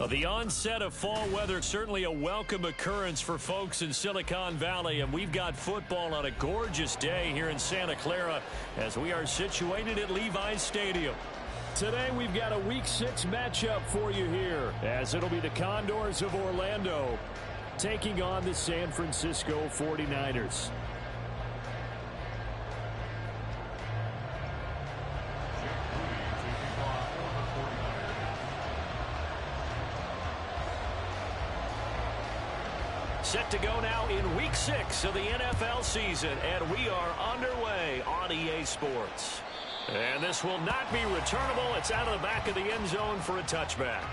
The onset of fall weather, certainly a welcome occurrence for folks in Silicon Valley, and we've got football on a gorgeous day here in Santa Clara as we are situated at Levi's Stadium. Today we've got a Week 6 matchup for you here, as it'll be the Condors of Orlando taking on the San Francisco 49ers. Set to go now in Week 6 of the NFL season, and we are underway on EA Sports. And this will not be returnable. It's out of the back of the end zone for a touchback.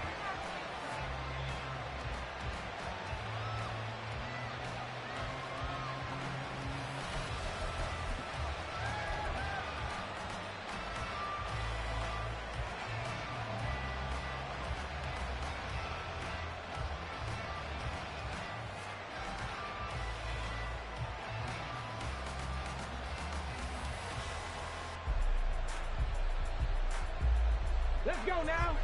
Let's go now.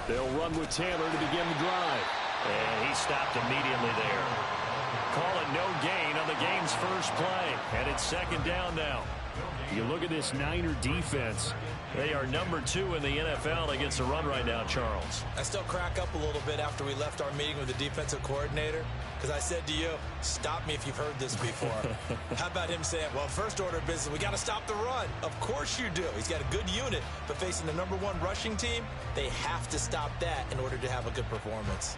They'll run with Taylor to begin the drive. And he stopped immediately there. Call it no gain on the game's first play. And it's second down now. You look at this Niner defense. They are number 2 in the NFL against the run right now, Charles. I still crack up a little bit after we left our meeting with the defensive coordinator, because I said to you, stop me if you've heard this before. How about him saying, well, first order of business, we got to stop the run. Of course you do. He's got a good unit, but facing the number 1 rushing team, they have to stop that in order to have a good performance.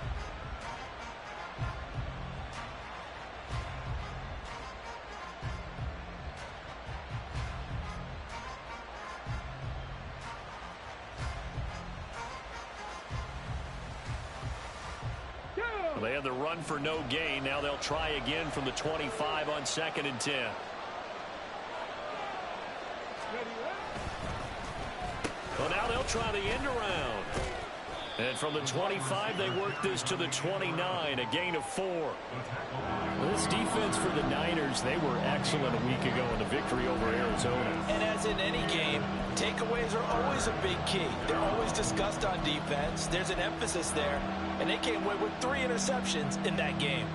They had the run for no gain. Now they'll try again from the 25 on 2nd and 10. Well, now they'll try the end around. And from the 25, they work this to the 29, a gain of 4. This defense for the Niners, they were excellent a week ago in the victory over Arizona. And as in any game, takeaways are always a big key. They're always discussed on defense. There's an emphasis there, and they came away with 3 interceptions in that game.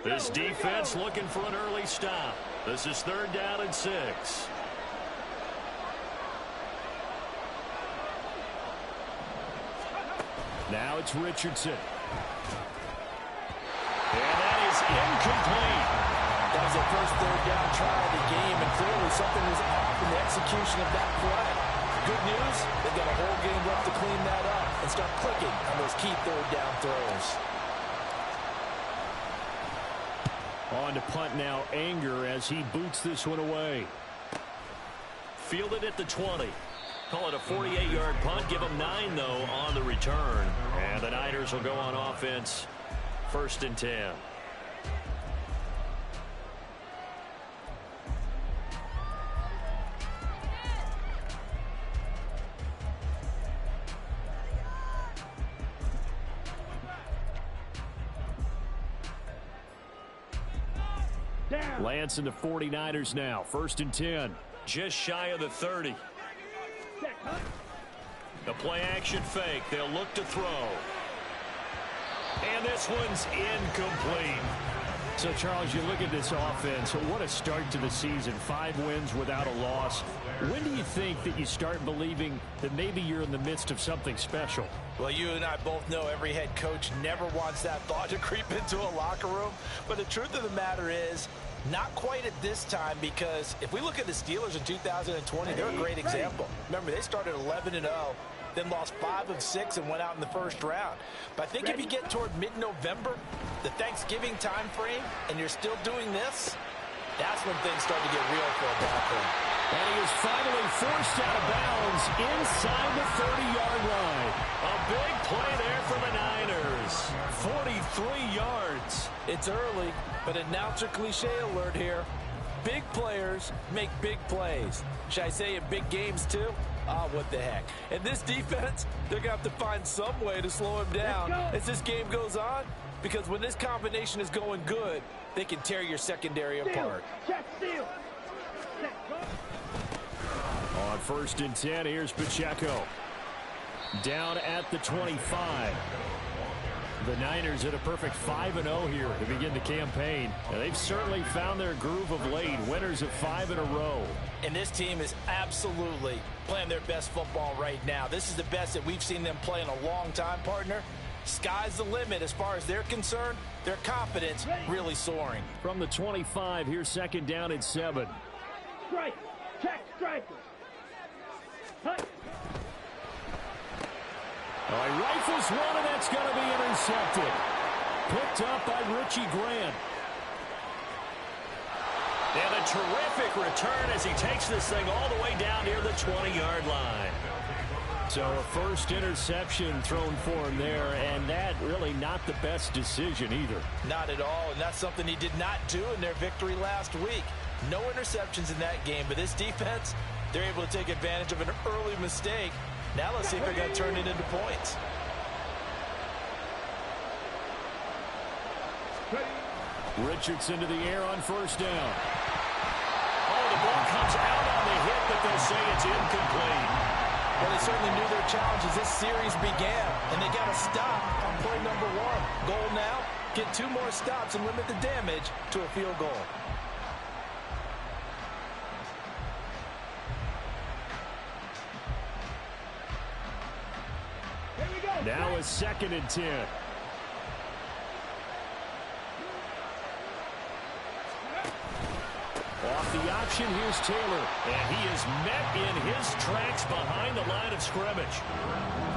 This defense looking for an early stop. This is 3rd down and 6. Now it's Richardson. And that is incomplete. That was the first 3rd down try of the game, and clearly something was off in the execution of that play. Good news, they've got a whole game left to clean that up and start clicking on those key 3rd down throws. On to punt now, Anger, as he boots this one away. Fielded at the 20. Call it a 48-yard punt. Give them 9, though, on the return. And the Niners will go on offense. 1st and 10. Lance and the 49ers now. 1st and 10. Just shy of the 30. The play-action fake. They'll look to throw. And this one's incomplete. So, Charles, you look at this offense. What a start to the season. 5 wins without a loss. When do you think that you start believing that maybe you're in the midst of something special? Well, you and I both know every head coach never wants that thought to creep into a locker room. But the truth of the matter is, not quite at this time, because if we look at the Steelers in 2020, they're a great example. Remember, they started 11-0, then lost 5 of 6 and went out in the 1st round. But I think if you get toward mid-November, the Thanksgiving time frame, and you're still doing this, that's when things start to get real for a ball club. And he is finally forced out of bounds inside the 30-yard line. A big play there for the Niners. 43 yards. It's early, but announcer cliche alert here. Big players make big plays. Should I say in big games too? Ah, what the heck. And this defense, they're going to have to find some way to slow him down as this game goes on. Because when this combination is going good, they can tear your secondary apart. Check, steal. On 1st and 10, here's Pacheco. Down at the 25. The Niners at a perfect 5-0 here to begin the campaign. And they've certainly found their groove of late. Winners of 5 in a row. And this team is absolutely playing their best football right now. This is the best that we've seen them play in a long time, partner. Sky's the limit as far as they're concerned. Their confidence really soaring. From the 25, here's 2nd down and 7. Strike. Check, striker. Hut. Oh, he rifles one, and that's going to be intercepted. Picked up by Richie Grant. And a terrific return as he takes this thing all the way down near the 20-yard line. So a first interception thrown for him there, and that really not the best decision either. Not at all, and that's something he did not do in their victory last week. No interceptions in that game, but this defense, they're able to take advantage of an early mistake. Now let's see if they're going to turn it into points. Richardson to the air on 1st down. Oh, the ball comes out on the hit, but they'll say it's incomplete. Well, they certainly knew their challenge as this series began, and they got to stop on play number 1. Goal now, get 2 more stops and limit the damage to a field goal. Now a 2nd and 10. Off the option, here's Taylor. And he is met in his tracks behind the line of scrimmage.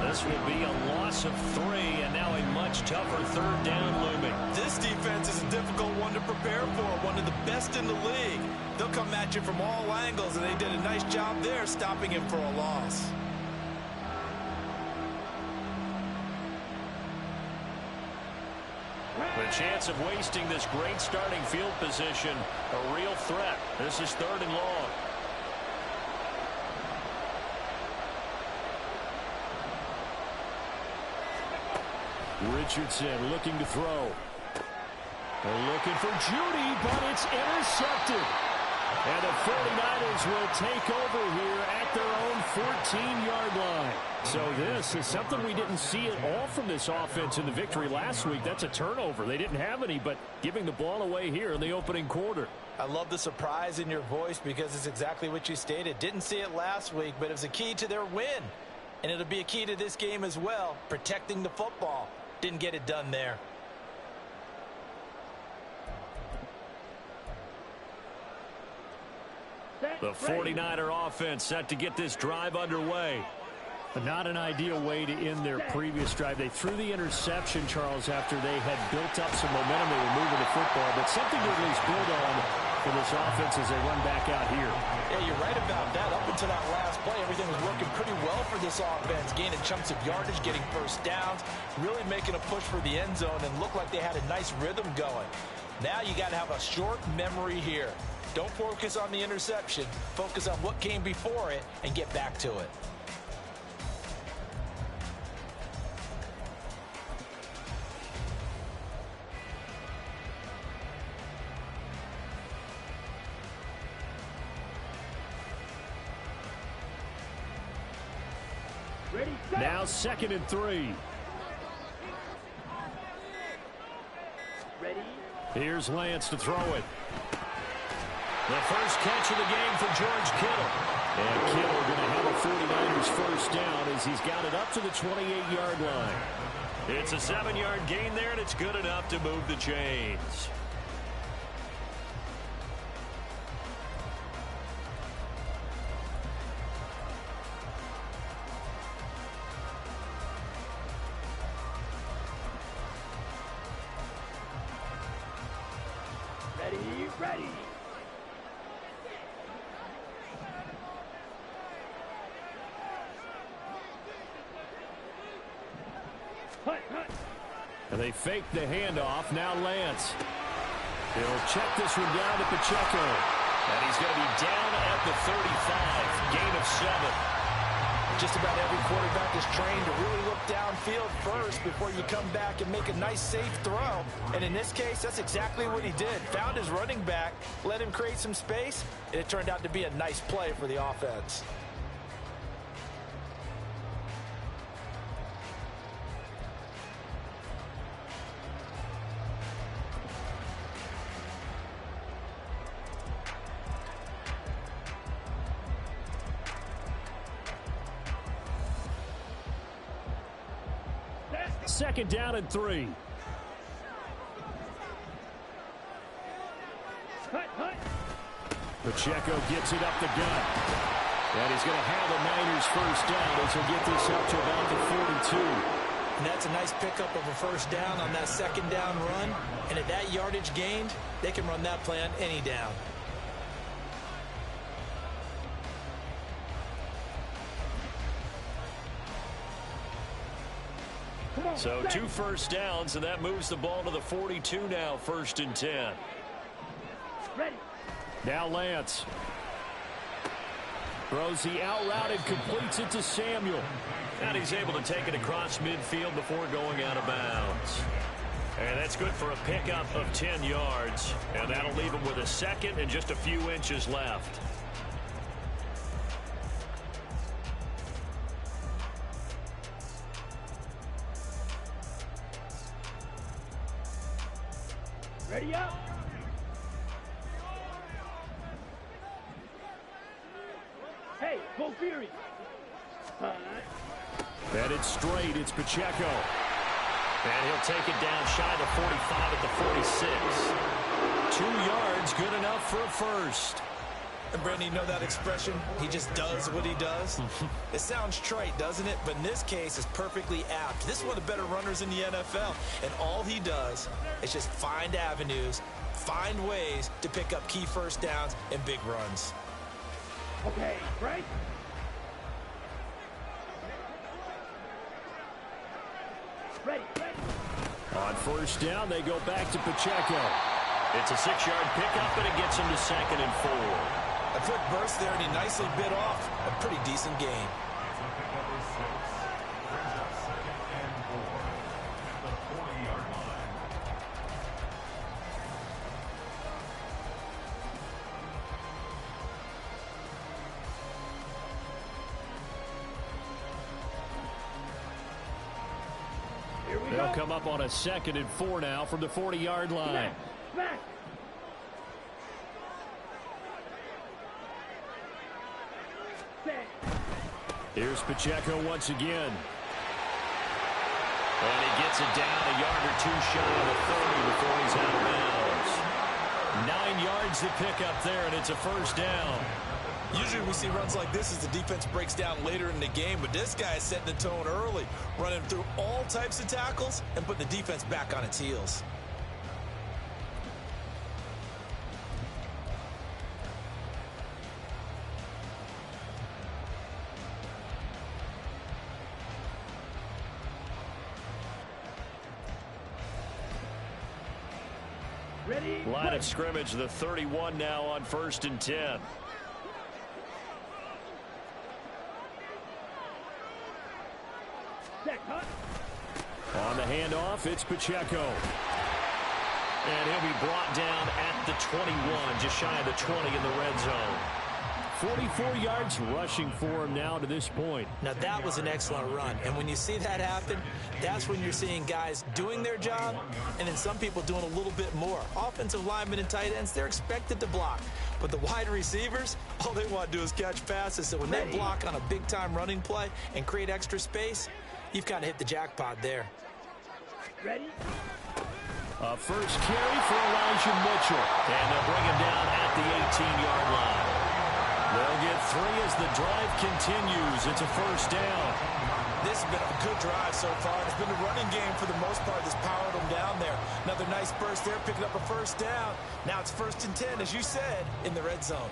This will be a loss of 3, and now a much tougher 3rd down looming. This defense is a difficult one to prepare for, one of the best in the league. They'll come at you from all angles, and they did a nice job there stopping him for a loss. The chance of wasting this great starting field position, a real threat. This is 3rd and long. Richardson looking to throw. They're looking for Judy, but it's intercepted. And the 49ers will take over here at their own 14-yard line. So this is something we didn't see at all from this offense in the victory last week. That's a turnover. They didn't have any, but giving the ball away here in the opening quarter. I love the surprise in your voice because it's exactly what you stated. Didn't see it last week, but it was a key to their win. And it'll be a key to this game as well, protecting the football. Didn't get it done there. The 49er offense set to get this drive underway. But not an ideal way to end their previous drive. They threw the interception, Charles, after they had built up some momentum. They were moving the football, but something to at least build on for this offense as they run back out here. Yeah, you're right about that. Up until that last play, everything was working pretty well for this offense. Gaining chunks of yardage, getting first downs, really making a push for the end zone, and looked like they had a nice rhythm going. Now you got to have a short memory here. Don't focus on the interception. Focus on what came before it and get back to it. Now 2nd and 3. Ready? Here's Lance to throw it. The first catch of the game for George Kittle. And Kittle going to have a 49ers first down as he's got it up to the 28-yard line. It's a 7-yard gain there, and it's good enough to move the chains. Ready. And they fake the handoff. Now Lance. He'll check this one down to Pacheco. And he's going to be down at the 35. Gain of 7. Just about every quarterback is trained to really look downfield first before you come back and make a nice, safe throw. And in this case, that's exactly what he did. Found his running back, let him create some space, and it turned out to be a nice play for the offense. Second down and 3. Pacheco gets it up the gut. And he's going to have the Niners first down as he'll get this up to about the 42. And that's a nice pickup of a first down on that second down run. And at that yardage gained, they can run that play on any down. So 2 first downs, and that moves the ball to the 42 now, 1st and 10. Ready. Now Lance. Throws the out route and completes it to Samuel. And he's able to take it across midfield before going out of bounds. And that's good for a pickup of 10 yards. And that'll leave him with a second and just a few inches left. Ready up. Hey, go Fury. And it's straight. It's Pacheco. And he'll take it down shy of the 45 at the 46. 2 yards, good enough for a first. And Brandon, you know that expression? He just does what he does. It sounds trite, doesn't it? But in this case, it's perfectly apt. This is one of the better runners in the NFL. And all he does is just find avenues, find ways to pick up key first downs and big runs. Okay, right? Ready. On first down, they go back to Pacheco. It's a 6-yard pickup, and it gets him to 2nd and 4. A quick burst there, and he nicely bit off a pretty decent gain. They'll come up on a 2nd and 4 now from the 40-yard line. Smash. Here's Pacheco once again. And he gets it down a yard or two shy of the 30 before he's out of bounds. 9 yards to pick up there, and it's a first down. Usually we see runs like this as the defense breaks down later in the game, but this guy is setting the tone early, running through all types of tackles and putting the defense back on its heels. Ready? Line of scrimmage, the 31 now on 1st and 10. On the handoff, it's Pacheco. And he'll be brought down at the 21, just shy of the 20 in the red zone. 44 yards rushing for him now to this point. Now that was an excellent run, and when you see that happen, that's when you're seeing guys doing their job and then some people doing a little bit more. Offensive linemen and tight ends, they're expected to block, but the wide receivers, all they want to do is catch passes. So when they block on a big-time running play and create extra space, you've kind of hit the jackpot there. Ready? A first carry for Elijah Mitchell, and they'll bring him down at the 18-yard line. They'll get 3 as the drive continues. It's a first down. This has been a good drive so far. It's been a running game for the most part that's powered them down there. Another nice burst there, picking up a first down. Now it's 1st and 10, as you said, in the red zone.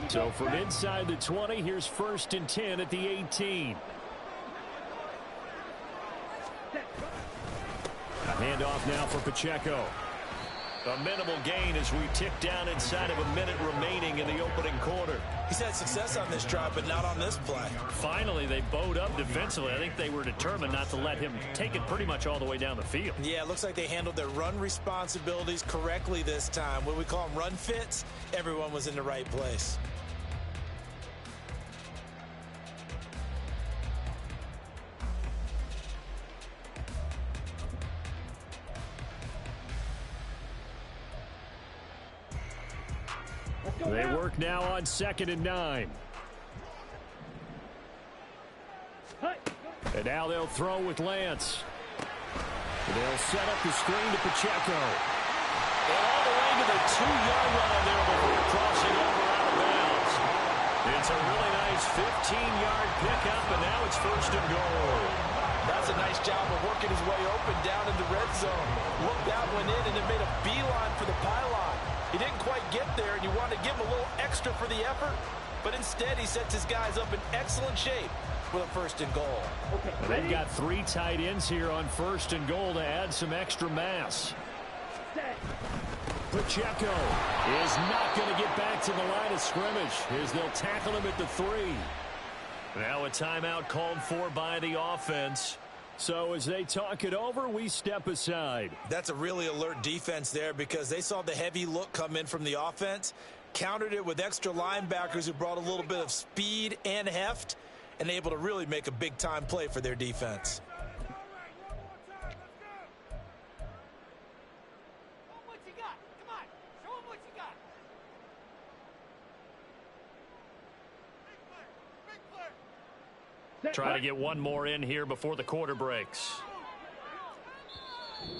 So from inside the 20, here's 1st and 10 at the 18. A handoff now for Pacheco. A minimal gain as we tick down inside of a minute remaining in the opening quarter. He's had success on this drive, but not on this play. Finally, they bowed up defensively. I think they were determined not to let him take it pretty much all the way down the field. Yeah, it looks like they handled their run responsibilities correctly this time. What we call them run fits, everyone was in the right place. They work now on 2nd and 9. And now they'll throw with Lance. They'll set up the screen to Pacheco. And all the way to the 2-yard line there before crossing over out of bounds. It's a really nice 15-yard pickup, and now it's 1st and goal. That's a nice job of working his way open down in the red zone. Looked that one in and then made a beeline for the pylon. He didn't quite get there, and you want to give him a little extra for the effort, but instead he sets his guys up in excellent shape with a 1st and goal. And they've got 3 tight ends here on 1st and goal to add some extra mass. Pacheco is not going to get back to the line of scrimmage as they'll tackle him at the 3. Now a timeout called for by the offense. So as they talk it over, we step aside. That's a really alert defense there because they saw the heavy look come in from the offense, countered it with extra linebackers who brought a little bit of speed and heft, and able to really make a big-time play for their defense. Try to get one more in here before the quarter breaks.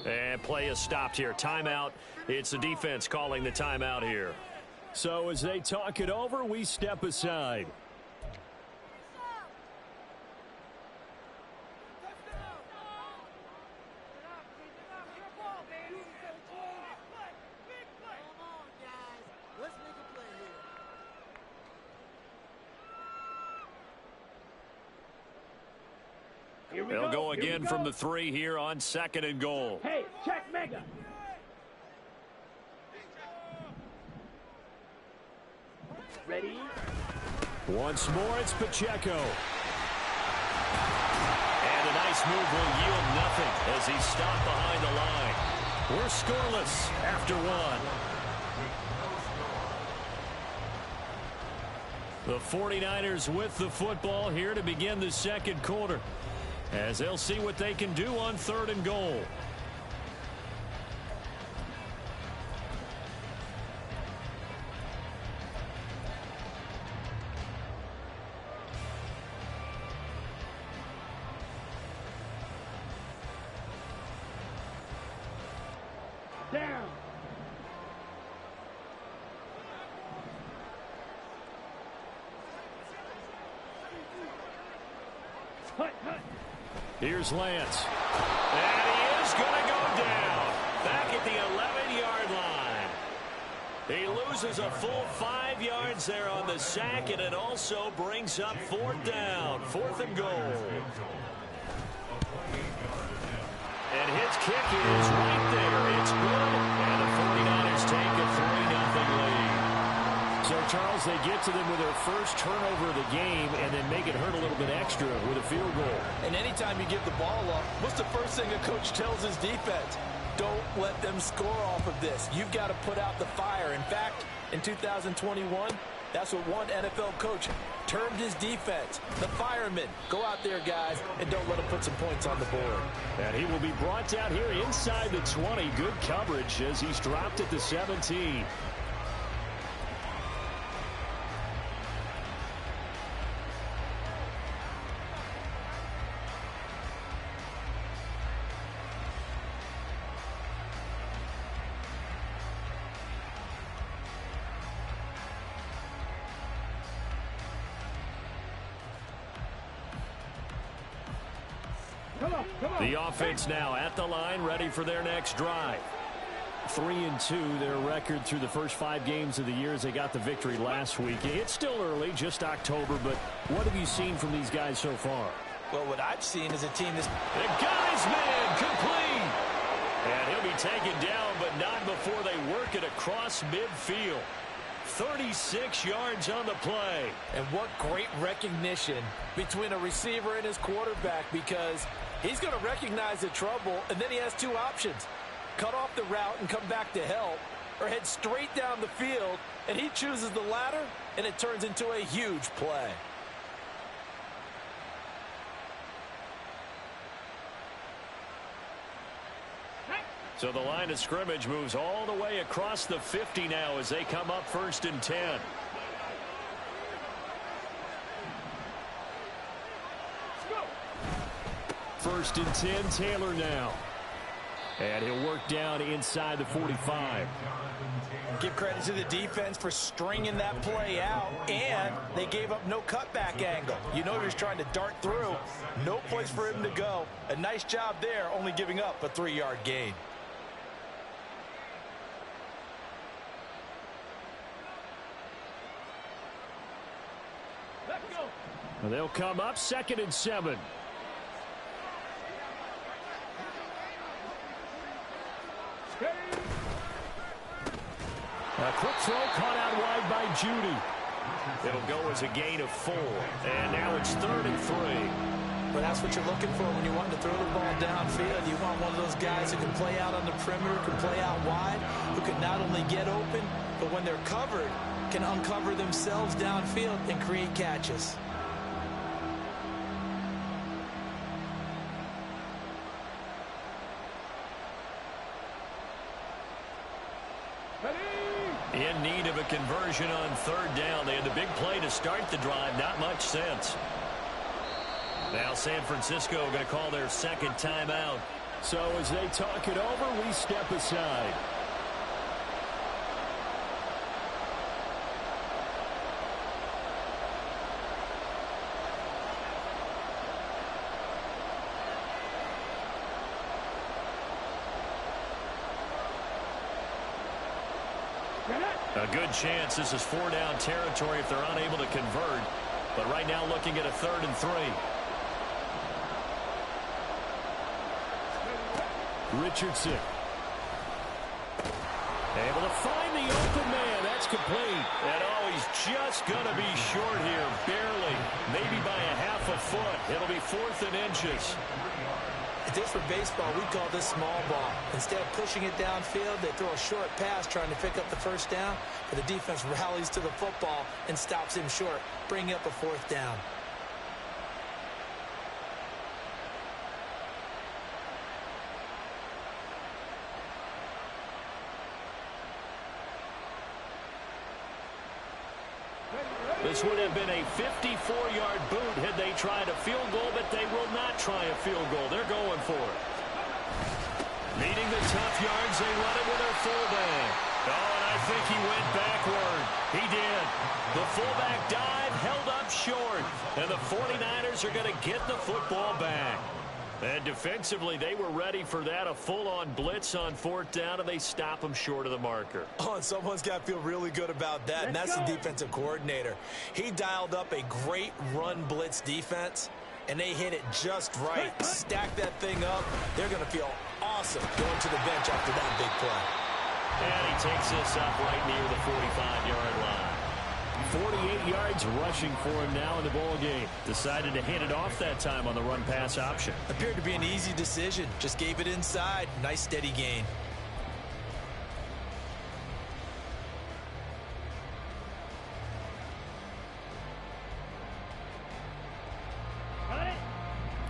And play is stopped here. Timeout. It's the defense calling the timeout here. So as they talk it over, we step aside. They'll go again from the 3 here on 2nd and goal. Hey, check mega. Ready? Once more, it's Pacheco. And a nice move will yield nothing as he's stopped behind the line. We're scoreless after 1. The 49ers with the football here to begin the second quarter, as they'll see what they can do on 3rd and goal. Down. Hut, hut. Here's Lance. And he is going to go down. Back at the 11-yard line. He loses a full 5 yards there on the sack, and it also brings up 4th down. 4th and goal. And his kick is right there. It's good. And the 49ers take a 3-0 lead. So, Charles, they get to them with their first turnover of the game and then make it hurt a little bit extra with a field goal. And anytime you give the ball up, what's the first thing a coach tells his defense? Don't let them score off of this. You've got to put out the fire. In fact, in 2021, that's what one NFL coach termed his defense. The firemen. Go out there, guys, and don't let them put some points on the board. And he will be brought down here inside the 20. Good coverage as he's dropped at the 17. The offense now at the line, ready for their next drive. 3-2, their record through the first 5 games of the year as they got the victory last week. It's still early, just October, but what have you seen from these guys so far? Well, what I've seen is a team that's... The guy's man, complete! And he'll be taken down, but not before they work it across midfield. 36 yards on the play. And what great recognition between a receiver and his quarterback, because he's going to recognize the trouble, and then he has 2 options. Cut off the route and come back to help, or head straight down the field, and he chooses the latter, and it turns into a huge play. So the line of scrimmage moves all the way across the 50 now as they come up 1st and 10. First and 10, Taylor now. And he'll work down inside the 45. Give credit to the defense for stringing that play out, and they gave up no cutback angle. You know he's trying to dart through. No place for him to go. A nice job there, only giving up a 3-yard gain. Let's go. Well, they'll come up 2nd and 7. A quick throw caught out wide by Judy. It'll go as a gain of 4. And now it's 3rd and 3. But that's what you're looking for when you want to throw the ball downfield. You want one of those guys who can play out on the perimeter, can play out wide, who can not only get open, but when they're covered, can uncover themselves downfield and create catches. In need of a conversion on 3rd down. They had the big play to start the drive. Not much sense. Now San Francisco going to call their 2nd timeout. So as they talk it over, we step aside. A good chance this is 4-down territory if they're unable to convert. But right now looking at a 3rd and 3. Richardson. Able to find the open man. That's complete. And he's just going to be short here. Barely. Maybe by a half a foot. It'll be 4th and inches. If this were baseball, we'd call this small ball. Instead of pushing it downfield, they throw a short pass trying to pick up the first down, but the defense rallies to the football and stops him short, bringing up a fourth down. This would have been a 54-yard boot had they tried a field goal, but they will not try a field goal. They're going for it. Needing the tough yards, they run it with their fullback. Oh, and I think he went backward. He did. The fullback dive held up short, and the 49ers are going to get the football back. And defensively, they were ready for that, a full-on blitz on fourth down, and they stop them short of the marker. Oh, and someone's got to feel really good about that, and that's the defensive coordinator. He dialed up a great run blitz defense, and they hit it just right. Stack that thing up. They're going to feel awesome going to the bench after that big play. And he takes this up right near the 45-yard line. 48 yards rushing for him now in the ball game. Decided to hand it off that time on the run-pass option. Appeared to be an easy decision. Just gave it inside. Nice steady gain.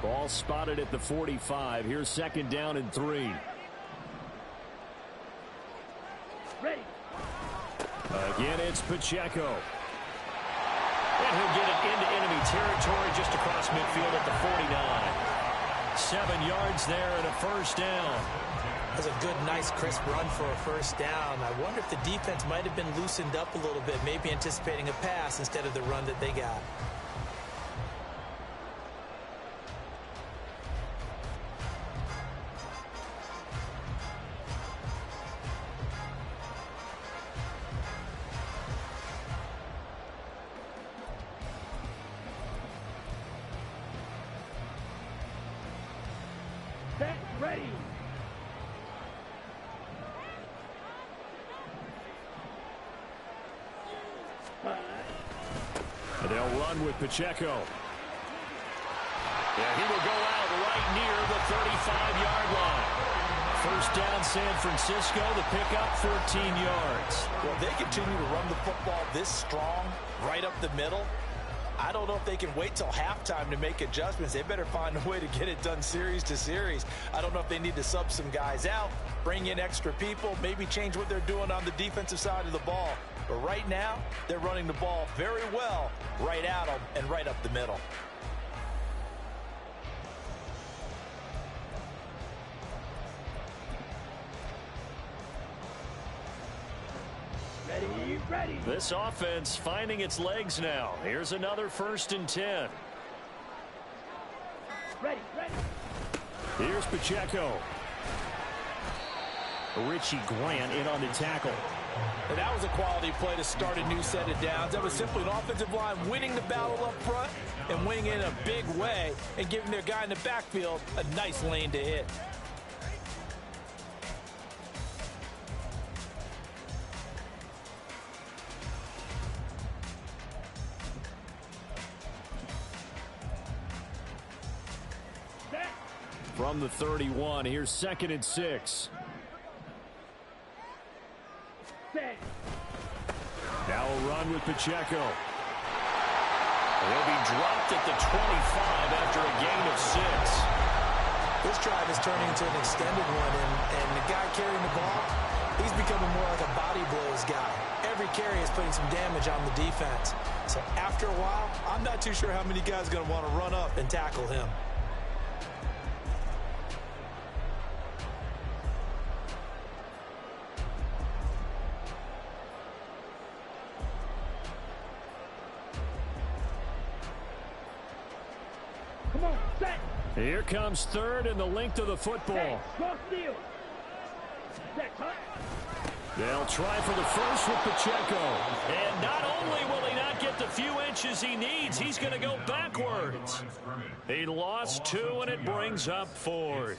Ball spotted at the 45. Here's second down and 3. Ready. Again, it's Pacheco. And he'll get it into enemy territory just across midfield at the 49. 7 yards there and a first down. That's a good, nice, crisp run for a first down. I wonder if the defense might have been loosened up a little bit, maybe anticipating a pass instead of the run that they got. Set. Ready. And they'll run with Pacheco. Yeah, he will go out right near the 35-yard line. First down, San Francisco. The pickup, 14 yards. Well, if they continue to run the football this strong, right up the middle, I don't know if they can wait till halftime to make adjustments. They better find a way to get it done series to series. I don't know if they need to sub some guys out, bring in extra people, maybe change what they're doing on the defensive side of the ball. But right now, they're running the ball very well right at them and right up the middle. Ready. Ready. This offense finding its legs now. Here's another 1st and 10. Ready. Ready. Here's Pacheco. Richie Grant in on the tackle. And that was a quality play to start a new set of downs. That was simply an offensive line winning the battle up front and winning in a big way and giving their guy in the backfield a nice lane to hit. From the 31, here's 2nd and 6. Set. Now a run with Pacheco. He'll be dropped at the 25 after a gain of 6. This drive is turning into an extended one, and the guy carrying the ball, he's becoming more like a body blows guy. Every carry is putting some damage on the defense. So after a while, I'm not too sure how many guys are going to want to run up and tackle him. Come on. Set. Here comes 3rd and the length of the football. Set. Cross field. Set. Hut. They'll try for the first with Pacheco. And not only will he not get the few inches he needs, he's going to go backwards. He lost 2, and it brings up 4th.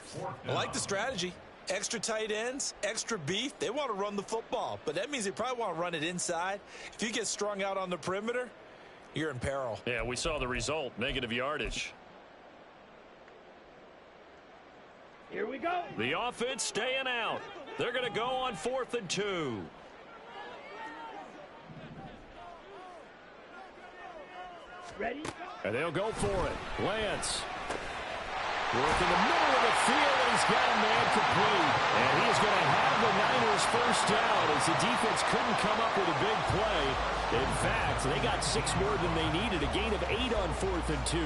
I like the strategy. Extra tight ends, extra beef. They want to run the football, but that means they probably want to run it inside. If you get strung out on the perimeter, you're in peril. Yeah, we saw the result, negative yardage. Here we go. The offense staying out. They're going to go on 4th and 2. Ready? And they'll go for it. Lance. Work in the middle of the field, and he's got a man complete. And he is going to have the Niners first down as the defense couldn't come up with a big play. In fact, they got 6 more than they needed, a gain of 8 on 4th and 2.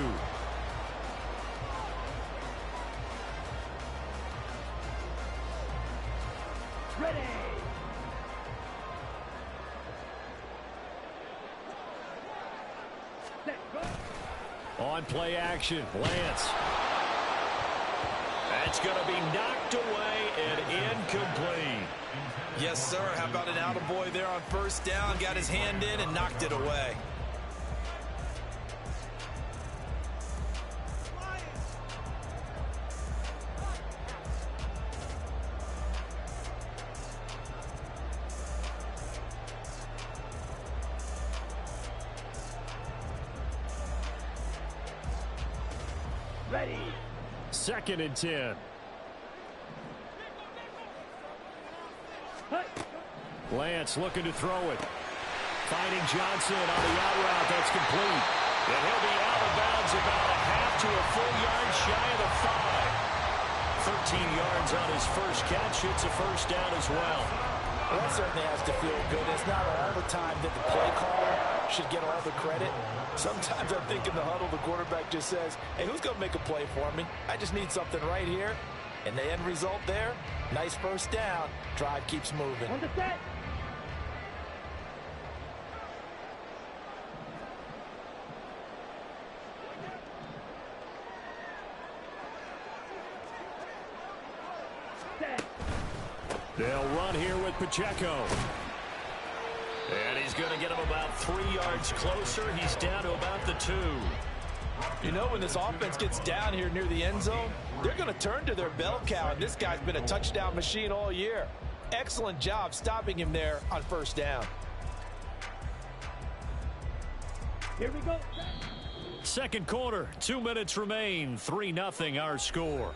Ready. Set, go. On play action, Lance. That's going to be knocked away and incomplete. Yes, sir. How about an attaboy there on first down? Got his hand in and knocked it away. Ready. 2nd and 10. Hut. Lance looking to throw it. Finding Johnson on the out route. That's complete. And he'll be out of bounds about a half to a full yard shy of the 5. 13 yards on his first catch. It's a first down as well. Well, that certainly has to feel good. It's not all the time that the play caller should get all the credit. Sometimes I think in the huddle, the quarterback just says, hey, who's going to make a play for me? I just need something right here. And the end result there, nice first down. Drive keeps moving. On the set. Set. They'll run here with Pacheco. And he's going to get him about 3 yards closer. He's down to about the 2. You know, when this offense gets down here near the end zone, they're going to turn to their bell cow, and this guy's been a touchdown machine all year. Excellent job stopping him there on first down. Here we go. 2nd quarter, 2 minutes remain. 3-0 our score.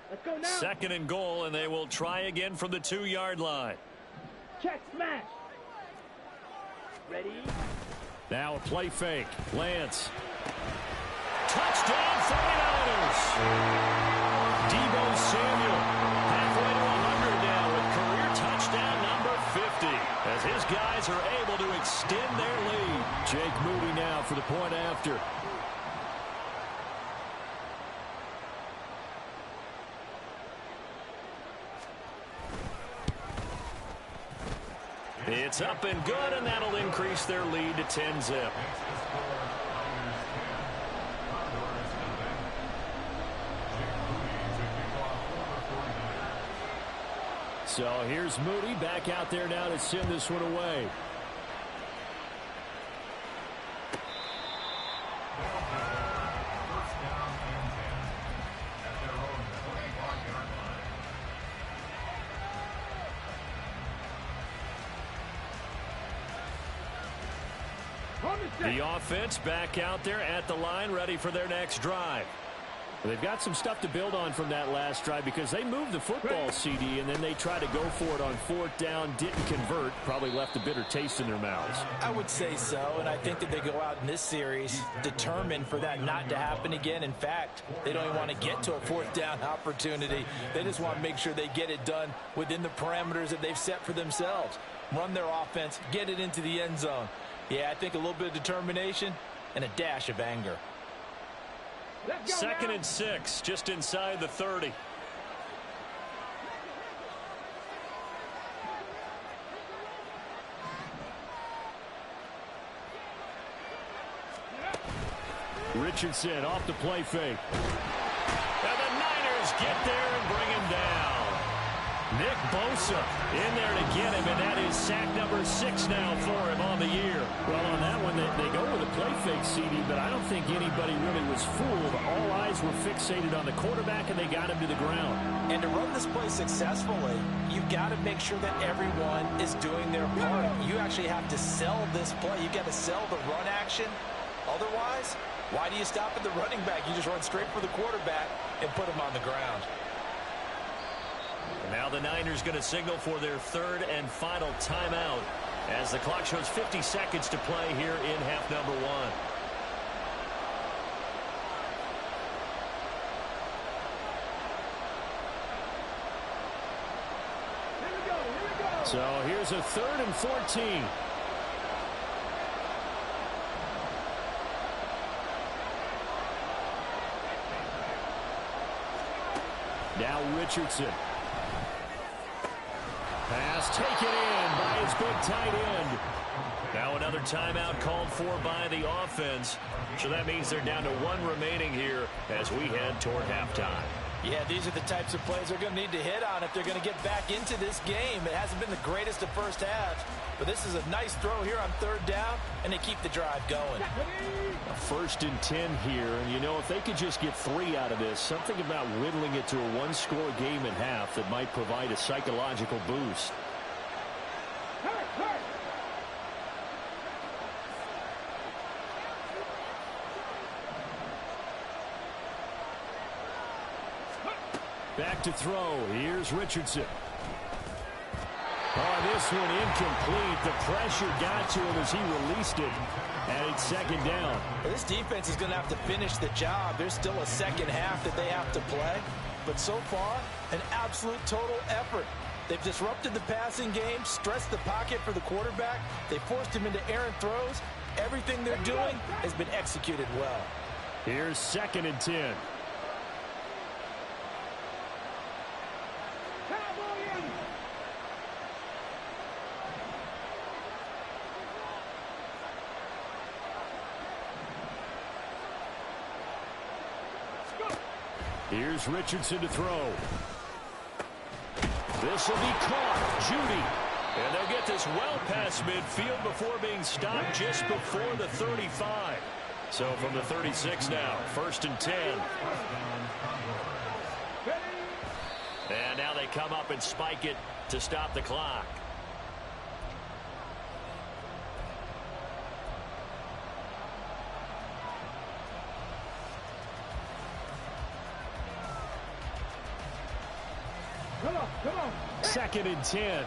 Let's go now. 2nd and goal, and they will try again from the 2-yard line. Check smash. Ready. Now a play fake. Lance. Touchdown 49ers. Deebo Samuel halfway to 100 now with career touchdown number 50 as his guys are able to extend their lead. Jake Moody now for the point after. It's up and good, and that'll increase their lead to 10-zip. So here's Moody back out there now to send this one away. The offense back out there at the line, ready for their next drive. They've got some stuff to build on from that last drive because they moved the football, CD, and then they tried to go for it on 4th down, didn't convert, probably left a bitter taste in their mouths. I would say so, and I think that they go out in this series determined for that not to happen again. In fact, they don't even want to get to a 4th down opportunity. They just want to make sure they get it done within the parameters that they've set for themselves. Run their offense, get it into the end zone. Yeah, I think a little bit of determination and a dash of anger. 2nd and 6, just inside the 30. Richardson off the play fake. And the Niners get there and bring him down. Nick Bosa in there to get him, and that is sack number 6 now for him on the year. Well, on that one, they go with a play fake, CD, but I don't think anybody really was fooled. All eyes were fixated on the quarterback, and they got him to the ground. And to run this play successfully, you've got to make sure that everyone is doing their part. You actually have to sell this play. You've got to sell the run action. Otherwise, why do you stop at the running back? You just run straight for the quarterback and put him on the ground. Now the Niners going to signal for their 3rd and final timeout as the clock shows 50 seconds to play here in half number 1. So here's a 3rd and 14. Now Richardson. Pass taken in by his big tight end. Now another timeout called for by the offense. So that means they're down to 1 remaining here as we head toward halftime. Yeah, these are the types of plays they're going to need to hit on if they're going to get back into this game. It hasn't been the greatest of first halves, but this is a nice throw here on 3rd down, and they keep the drive going. A 1st and 10 here, and you know, if they could just get 3 out of this, something about whittling it to a 1-score game at half that might provide a psychological boost. Back to throw. Here's Richardson. Oh, this one incomplete. The pressure got to him as he released it. And it's 2nd down. Well, this defense is going to have to finish the job. There's still a second half that they have to play. But so far, an absolute total effort. They've disrupted the passing game, stressed the pocket for the quarterback. They forced him into errant throws. Everything they're doing has been executed well. Here's 2nd and 10. Here's Richardson to throw. This will be caught. Judy. And they'll get this well past midfield before being stopped just before the 35. So from the 36 now, 1st and 10. And now they come up and spike it to stop the clock. Come on. 2nd and 10.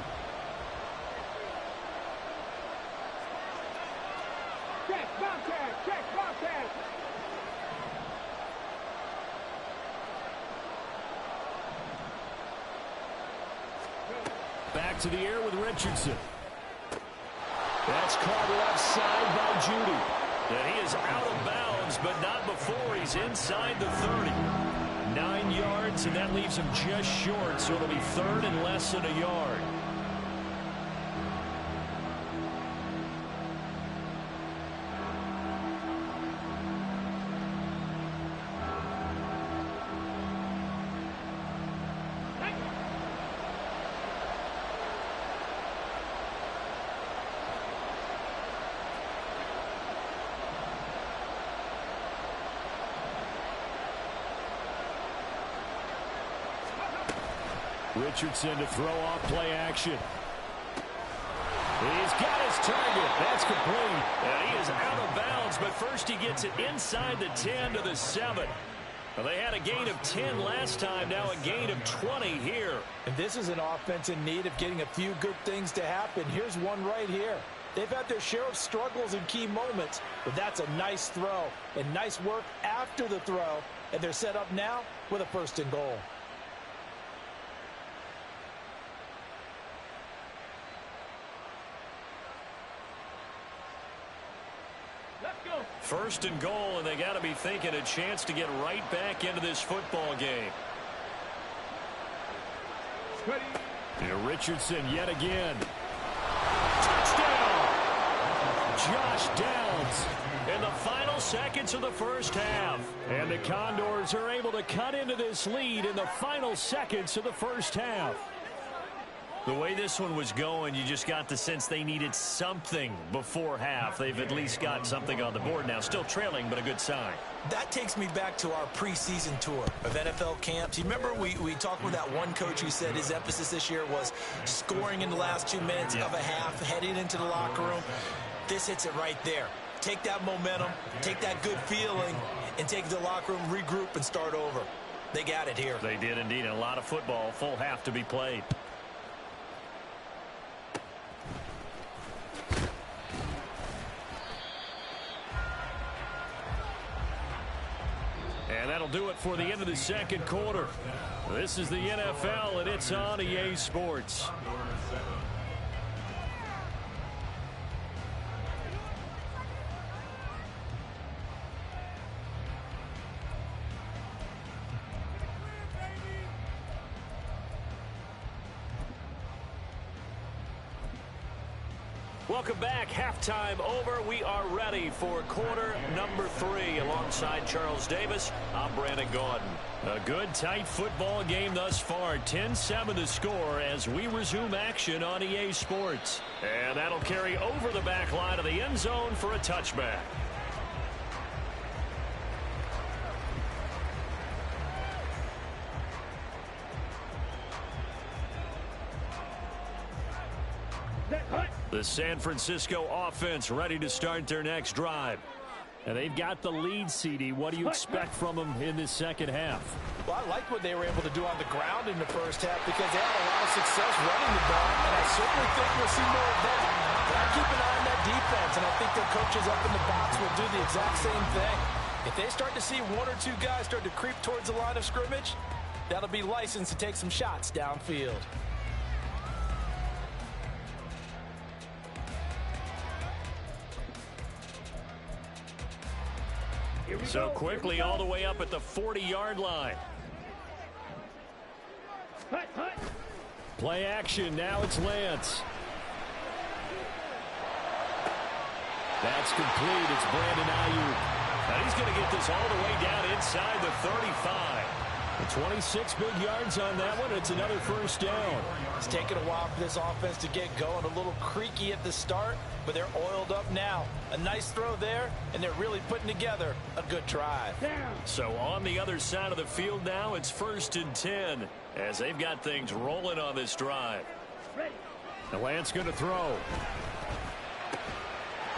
Check, Bobcat. Back to the air with Richardson. That's caught left side by Judy. And he is out of bounds, but not before he's inside the 30. 9 yards, and that leaves him just short, so it'll be 3rd and less than a yard. Richardson to throw off play action. He's got his target. That's complete. And he is out of bounds, but first he gets it inside the 10 to the 7. Well, they had a gain of 10 last time, now a gain of 20 here. And this is an offense in need of getting a few good things to happen. Here's one right here. They've had their share of struggles in key moments, but that's a nice throw and nice work after the throw. And they're set up now with a 1st and goal. First and goal, and they got to be thinking a chance to get right back into this football game. And Richardson yet again. Touchdown! Josh Downs. In the final seconds of the first half. And the Condors are able to cut into this lead in the final seconds of the first half. The way this one was going, you just got the sense they needed something before half. They've at least got something on the board now. Still trailing, but a good sign. That takes me back to our preseason tour of NFL camps. You remember we talked with that one coach who said his emphasis this year was scoring in the last 2 minutes of a half, heading into the locker room. This hits it right there. Take that momentum, take that good feeling, and take the locker room, regroup, and start over. They got it here. They did indeed. And a lot of football, full half to be played. And that'll do it for the end of the second quarter. This is the NFL, and it's on EA Sports. Welcome back. Halftime over. We are ready for quarter number 3. Alongside Charles Davis, I'm Brandon Gaudin. A good, tight football game thus far. 10-7 to score as we resume action on EA Sports. And that'll carry over the back line of the end zone for a touchback. The San Francisco offense ready to start their next drive. And they've got the lead, CD. What do you expect from them in this second half? Well, I like what they were able to do on the ground in the first half because they had a lot of success running the ball, and I certainly think we'll see more of that. But I keep an eye on that defense, and I think their coaches up in the box will do the exact same thing. If they start to see 1 or 2 guys start to creep towards the line of scrimmage, that'll be licensed to take some shots downfield. So quickly all the way up at the 40-yard line. Play action. Now it's Lance. That's complete. It's Brandon Ayuk. Now he's going to get this all the way down inside the 35. 26 big yards on that one. It's another first down. It's taken a while for this offense to get going. A little creaky at the start, but they're oiled up now. A nice throw there, and they're really putting together a good drive. So on the other side of the field now, it's 1st and 10 as they've got things rolling on this drive. The Lance going to throw.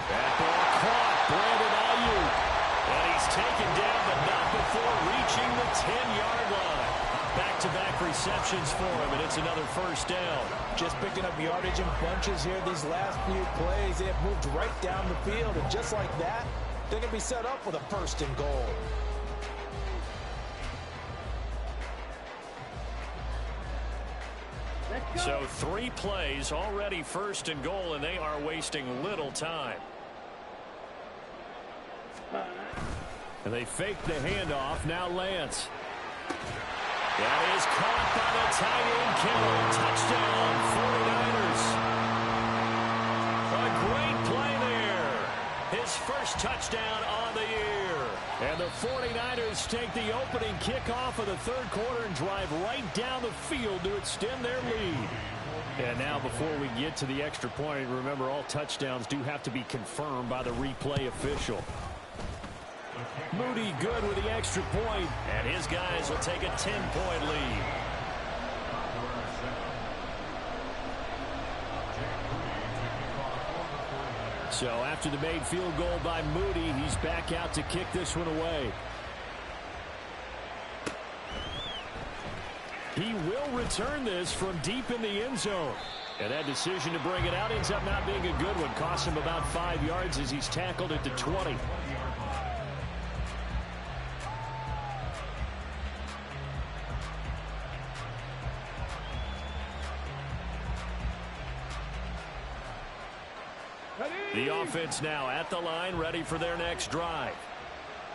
That ball caught. Brandon Ayuk. And he's taken down, but not before reaching the 10-yard line. Back-to-back receptions for him, and it's another first down. Just picking up yardage in bunches here these last few plays. They have moved right down the field, and just like that, they're going to be set up with a 1st and goal. So 3 plays, already 1st and goal, and they are wasting little time. And they fake the handoff. Now Lance. That is caught by the tight end, Kittle. Touchdown, 49ers. A great play there. His first touchdown on the year. And the 49ers take the opening kickoff of the 3rd quarter and drive right down the field to extend their lead. And now before we get to the extra point, remember all touchdowns do have to be confirmed by the replay official. Moody good with the extra point, and his guys will take a 10-point lead. So after the made field goal by Moody, he's back out to kick this one away. He will return this from deep in the end zone. And that decision to bring it out ends up not being a good one. Costs him about 5 yards as he's tackled at the 20. The offense now at the line, ready for their next drive.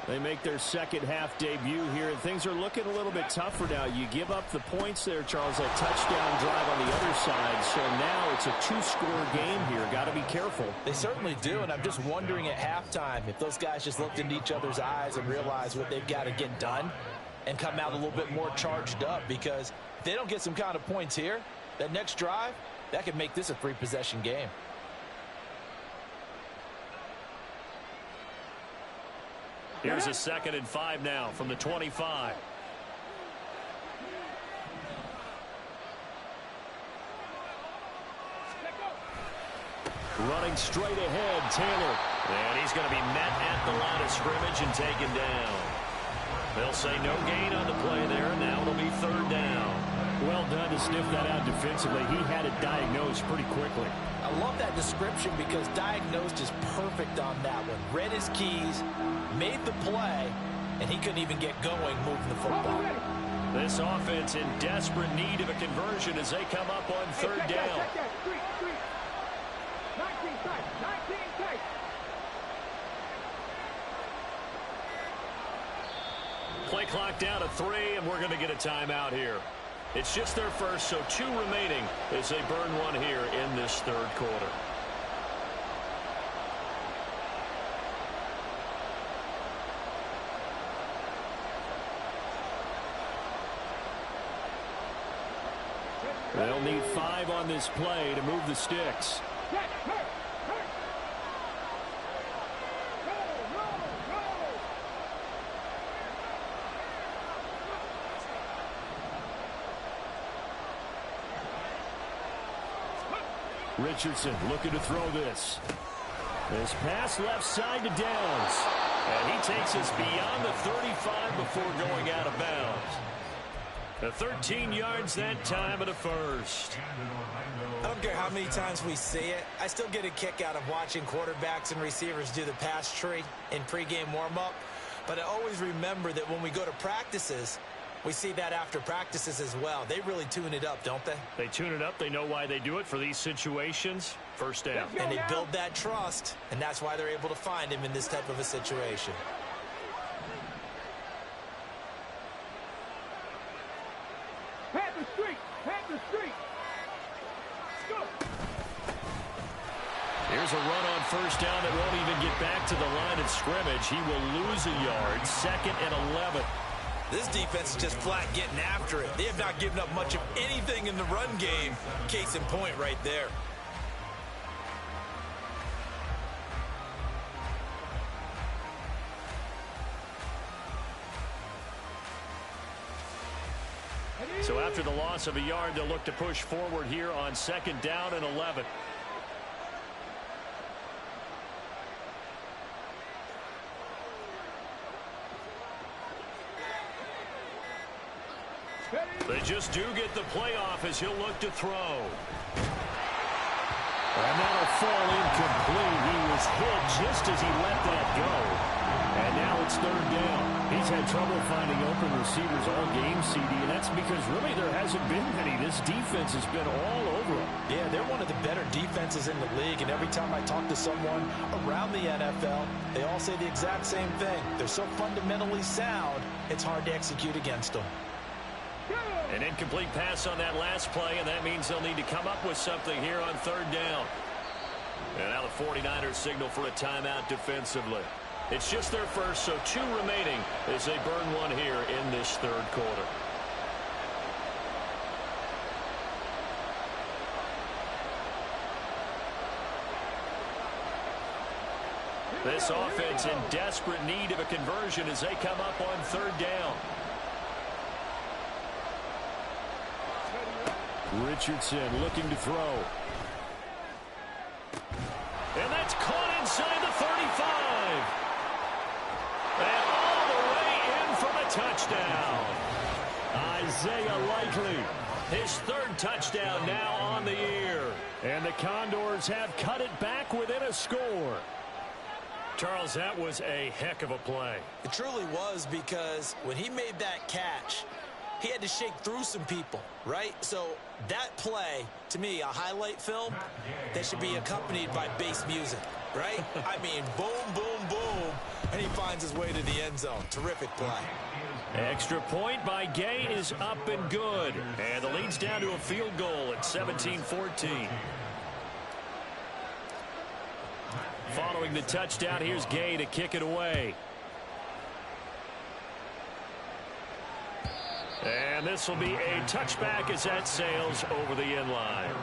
They make their second half debut here, and things are looking a little bit tougher now. You give up the points there, Charles, that touchdown drive on the other side. So now it's a 2-score game here. Got to be careful. They certainly do, and I'm just wondering at halftime if those guys just looked into each other's eyes and realized what they've got to get done and come out a little bit more charged up, because if they don't get some kind of points here, That next drive, that could make this a 3-possession game. Here's a 2nd and 5 now from the 25. Running straight ahead, Taylor. And he's going to be met at the line of scrimmage and taken down. They'll say no gain on the play there. Now it'll be 3rd down. Well done to sniff that out defensively. He had it diagnosed pretty quickly. I love that description because diagnosed is perfect on that one. Read his keys, made the play, and he couldn't even get going moving the football. This offense in desperate need of a conversion as they come up on 3rd down. 19 tight. Play clock down to 3, and we're going to get a timeout here. It's just their first, so 2 remaining as they burn one here in this 3rd quarter. They'll need 5 on this play to move the sticks. Richardson looking to throw this. This pass left side to Downs. And he takes us beyond the 35 before going out of bounds. The 13 yards that time of the first. I don't care how many times we see it. I still get a kick out of watching quarterbacks and receivers do the pass tree in pregame warm-up. But I always remember that when we go to practices, we see that after practices as well. They really tune it up, don't they? They tune it up. They know why they do it for these situations. First down. And they build that trust, and that's why they're able to find him in this type of a situation. Panther Street. Here's a run on first down that won't even get back to the line of scrimmage. He will lose a yard. 2nd and 11. This defense is just flat getting after it. They have not given up much of anything in the run game. Case in point right there. So after the loss of a yard, they'll look to push forward here on 2nd down and 11. They just do get the playoff as he'll look to throw. And that'll fall incomplete. He was hit just as he let that go. And now it's 3rd down. He's had trouble finding open receivers all game, CD, and that's because really there hasn't been many. This defense has been all over him. Yeah, they're one of the better defenses in the league, and every time I talk to someone around the NFL, they all say the exact same thing. They're so fundamentally sound, it's hard to execute against them. An incomplete pass on that last play, and that means they'll need to come up with something here on 3rd down. And now the 49ers signal for a timeout defensively. It's just their first, so 2 remaining as they burn one here in this 3rd quarter. This offense in desperate need of a conversion as they come up on 3rd down. Richardson looking to throw. And that's caught inside the 35. And all the way in for the touchdown. Isaiah Likely. His 3rd touchdown now on the year. And the Condors have cut it back within a score. Charles, that was a heck of a play. It truly was, because when he made that catch, he had to shake through some people, right? So that play, to me, a highlight film that should be accompanied by bass music, right? I mean, boom, boom, boom, and he finds his way to the end zone. Terrific play. Extra point by Gay is up and good. And the lead's down to a field goal at 17-14. Following the touchdown, here's Gay to kick it away. And this will be a touchback as that sails over the end line.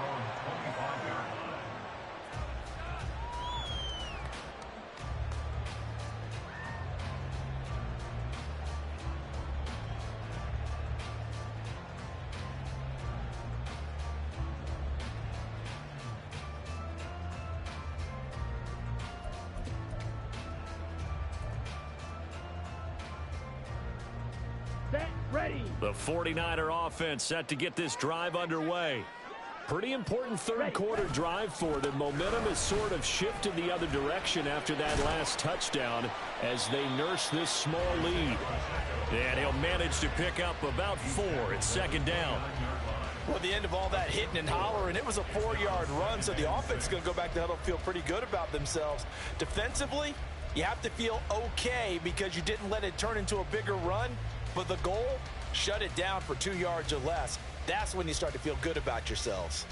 The 49er offense set to get this drive underway. Pretty important third quarter drive for them. Momentum has sort of shifted the other direction after that last touchdown as they nurse this small lead. And he'll manage to pick up about 4. It's second down. Well, the end of all that hitting and hollering, it was a 4-yard run, so the offense is going to go back to huddle, feel pretty good about themselves. Defensively, you have to feel okay because you didn't let it turn into a bigger run, but the goal, shut it down for 2 yards or less. That's when you start to feel good about yourselves.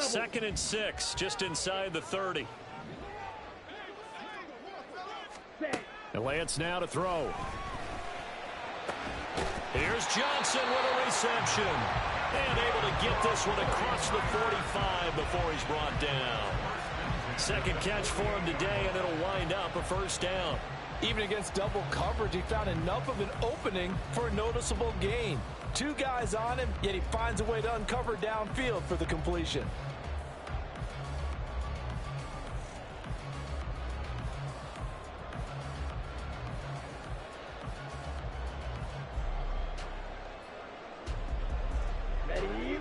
Second and 6, just inside the 30. And Lance now to throw. Here's Johnson with a reception. And able to get this one across the 45 before he's brought down. Second catch for him today, and it'll wind up a first down. Even against double coverage, he found enough of an opening for a noticeable gain. 2 guys on him, yet he finds a way to uncover downfield for the completion.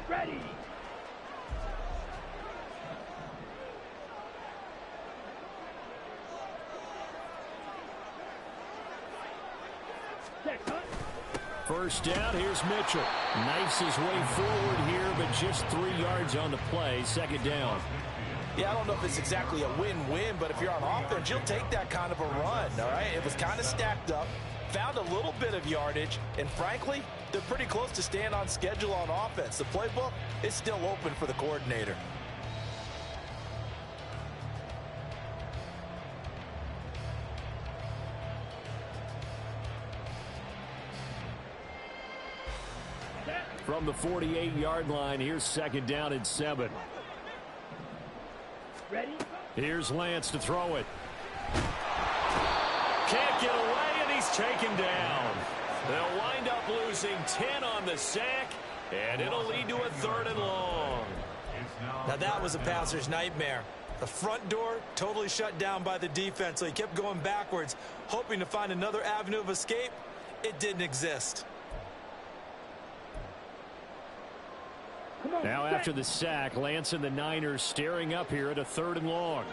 Ready. First down, here's Mitchell. Knifes his way forward here, but just 3 yards on the play. Second down. Yeah, I don't know if it's exactly a win-win, but if you're on offense, you'll take that kind of a run, all right? It was kind of stacked up, found a little bit of yardage, and frankly, they're pretty close to staying on schedule on offense. The playbook is still open for the coordinator. From the 48-yard line, here's second down and 7. Ready? Here's Lance to throw it. Can't get away, and he's taken down. They'll wind up losing 10 on the sack, and it'll lead to a 3rd and long. Now that was a passer's nightmare. The front door totally shut down by the defense, so he kept going backwards, hoping to find another avenue of escape. It didn't exist. Now after the sack, Lance and the Niners staring up here at a 3rd and long.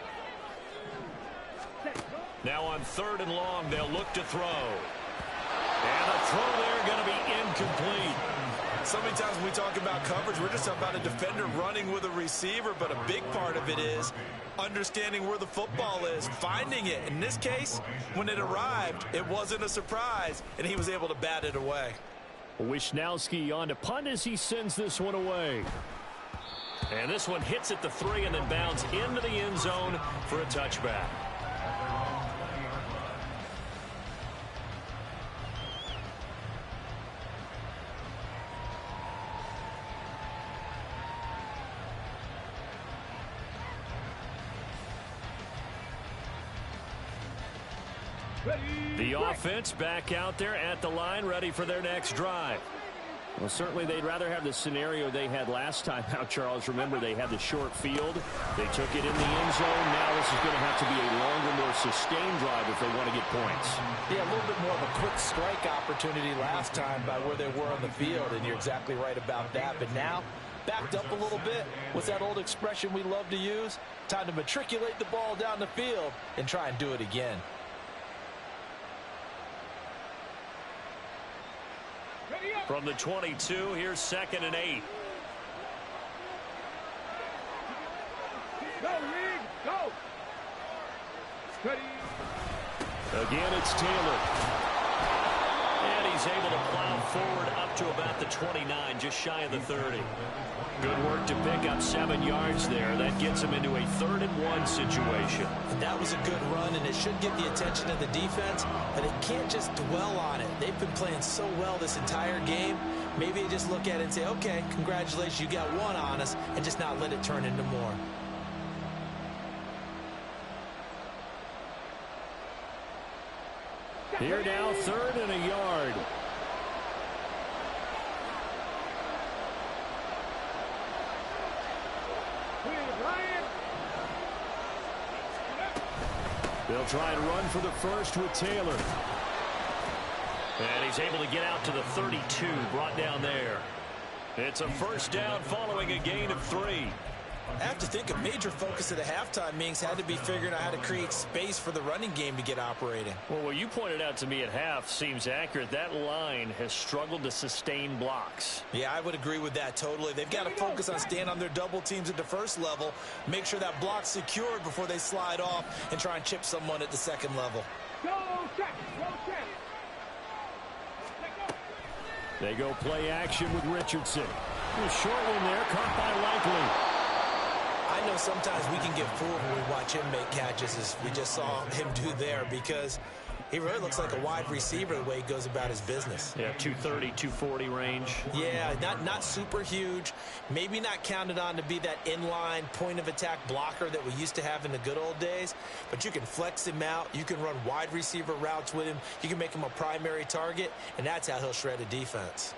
Now on 3rd and long, they'll look to throw. And the throw there going to be incomplete. So many times when we talk about coverage, we're just talking about a defender running with a receiver, but a big part of it is understanding where the football is, finding it. In this case, when it arrived, it wasn't a surprise, and he was able to bat it away. Wisnowski on to punt as he sends this one away. And this one hits at the 3 and then bounds into the end zone for a touchback. The offense back out there at the line, ready for their next drive. Well, certainly they'd rather have the scenario they had last time out, Charles. Remember, they had the short field. They took it in the end zone. Now this is going to have to be a longer, more sustained drive if they want to get points. Yeah, a little bit more of a quick strike opportunity last time by where they were on the field, and you're exactly right about that. But now, backed up a little bit. What's that old expression we love to use? Time to matriculate the ball down the field and try and do it again. From the 22, here's 2nd and 8. Go, Reed, go! Ready? Again, it's Taylor. And he's able to plow forward up to about the 29, just shy of the 30. Good work to pick up 7 yards there. That gets them into a 3rd-and-1 situation. And that was a good run, and it should get the attention of the defense, but they can't just dwell on it. They've been playing so well this entire game. Maybe they just look at it and say, okay, congratulations, you got 1 on us, and just not let it turn into more. Here now, 3rd and a yard. They'll try and run for the first with Taylor. And he's able to get out to the 32, brought down there. It's a 1st down following a gain of 3. I have to think a major focus of the halftime meetings had to be figuring out how to create space for the running game to get operating. Well, what you pointed out to me at half seems accurate. That line has struggled to sustain blocks. Yeah, I would agree with that totally. They've got to focus on staying on their double teams at the 1st level, make sure that block's secured before they slide off and try and chip someone at the 2nd level. Go check, go check. They go play action with Richardson. A short one there, caught by Likely. I know sometimes we can get fooled when we watch him make catches, as we just saw him do there, because he really looks like a wide receiver the way he goes about his business. Yeah, 230, 240 range. Yeah, not super huge. Maybe not counted on to be that inline point-of-attack blocker that we used to have in the good old days, but you can flex him out. You can run wide receiver routes with him. You can make him a primary target, and that's how he'll shred a defense.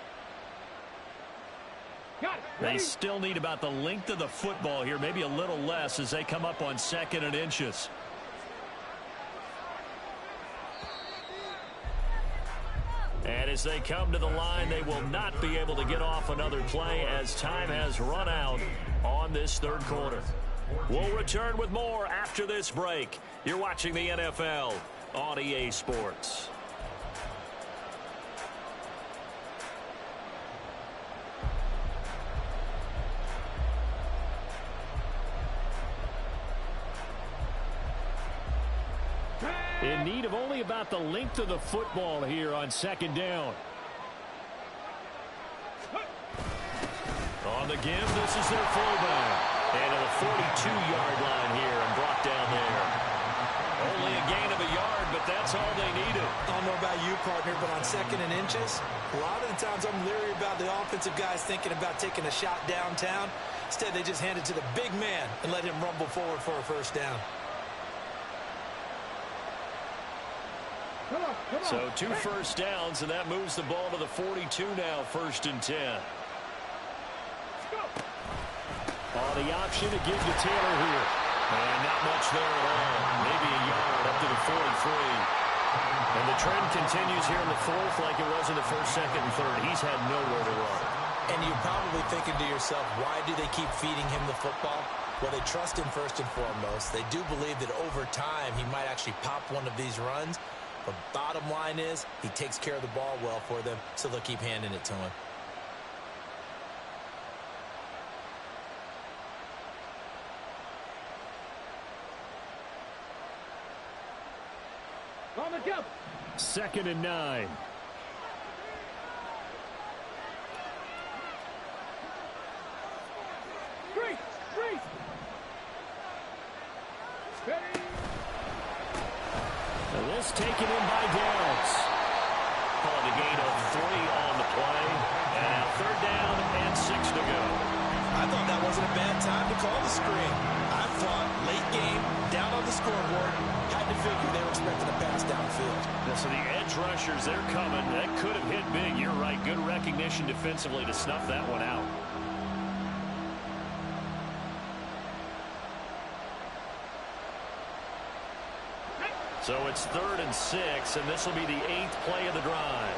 They still need about the length of the football here, maybe a little less as they come up on 2nd and inches. And as they come to the line, they will not be able to get off another play as time has run out on this 3rd quarter. We'll return with more after this break. You're watching the NFL on EA Sports. In need of only about the length of the football here on 2nd down. On the give, this is their fullback. And to the 42-yard line here and brought down there. Only a gain of a yard, but that's all they needed. I don't know about you, partner, but on 2nd and inches, a lot of the times I'm leery about the offensive guys thinking about taking a shot downtown. Instead, they just hand it to the big man and let him rumble forward for a 1st down. So 2 1st downs, and that moves the ball to the 42 now, 1st and 10. On the option to give to Taylor here. And not much there at all. Maybe a yard up to the 43. And the trend continues here in the 4th like it was in the 1st, 2nd, and 3rd. He's had nowhere to run. And you're probably thinking to yourself, why do they keep feeding him the football? Well, they trust him first and foremost. They do believe that over time he might actually pop one of these runs. But bottom line is, he takes care of the ball well for them, so they'll keep handing it to him. On the jump. 2nd and 9. Freeze. Ready. And this taken in by Downs. Calling a gain of 3 on the play. And now 3rd down and 6 to go. I thought that wasn't a bad time to call the screen. I thought late game, down on the scoreboard, had to figure they were expecting a pass downfield. Yeah, so the edge rushers, they're coming. That could have hit big. You're right. Good recognition defensively to snuff that one out. So it's 3rd and 6, and this will be the 8th play of the drive.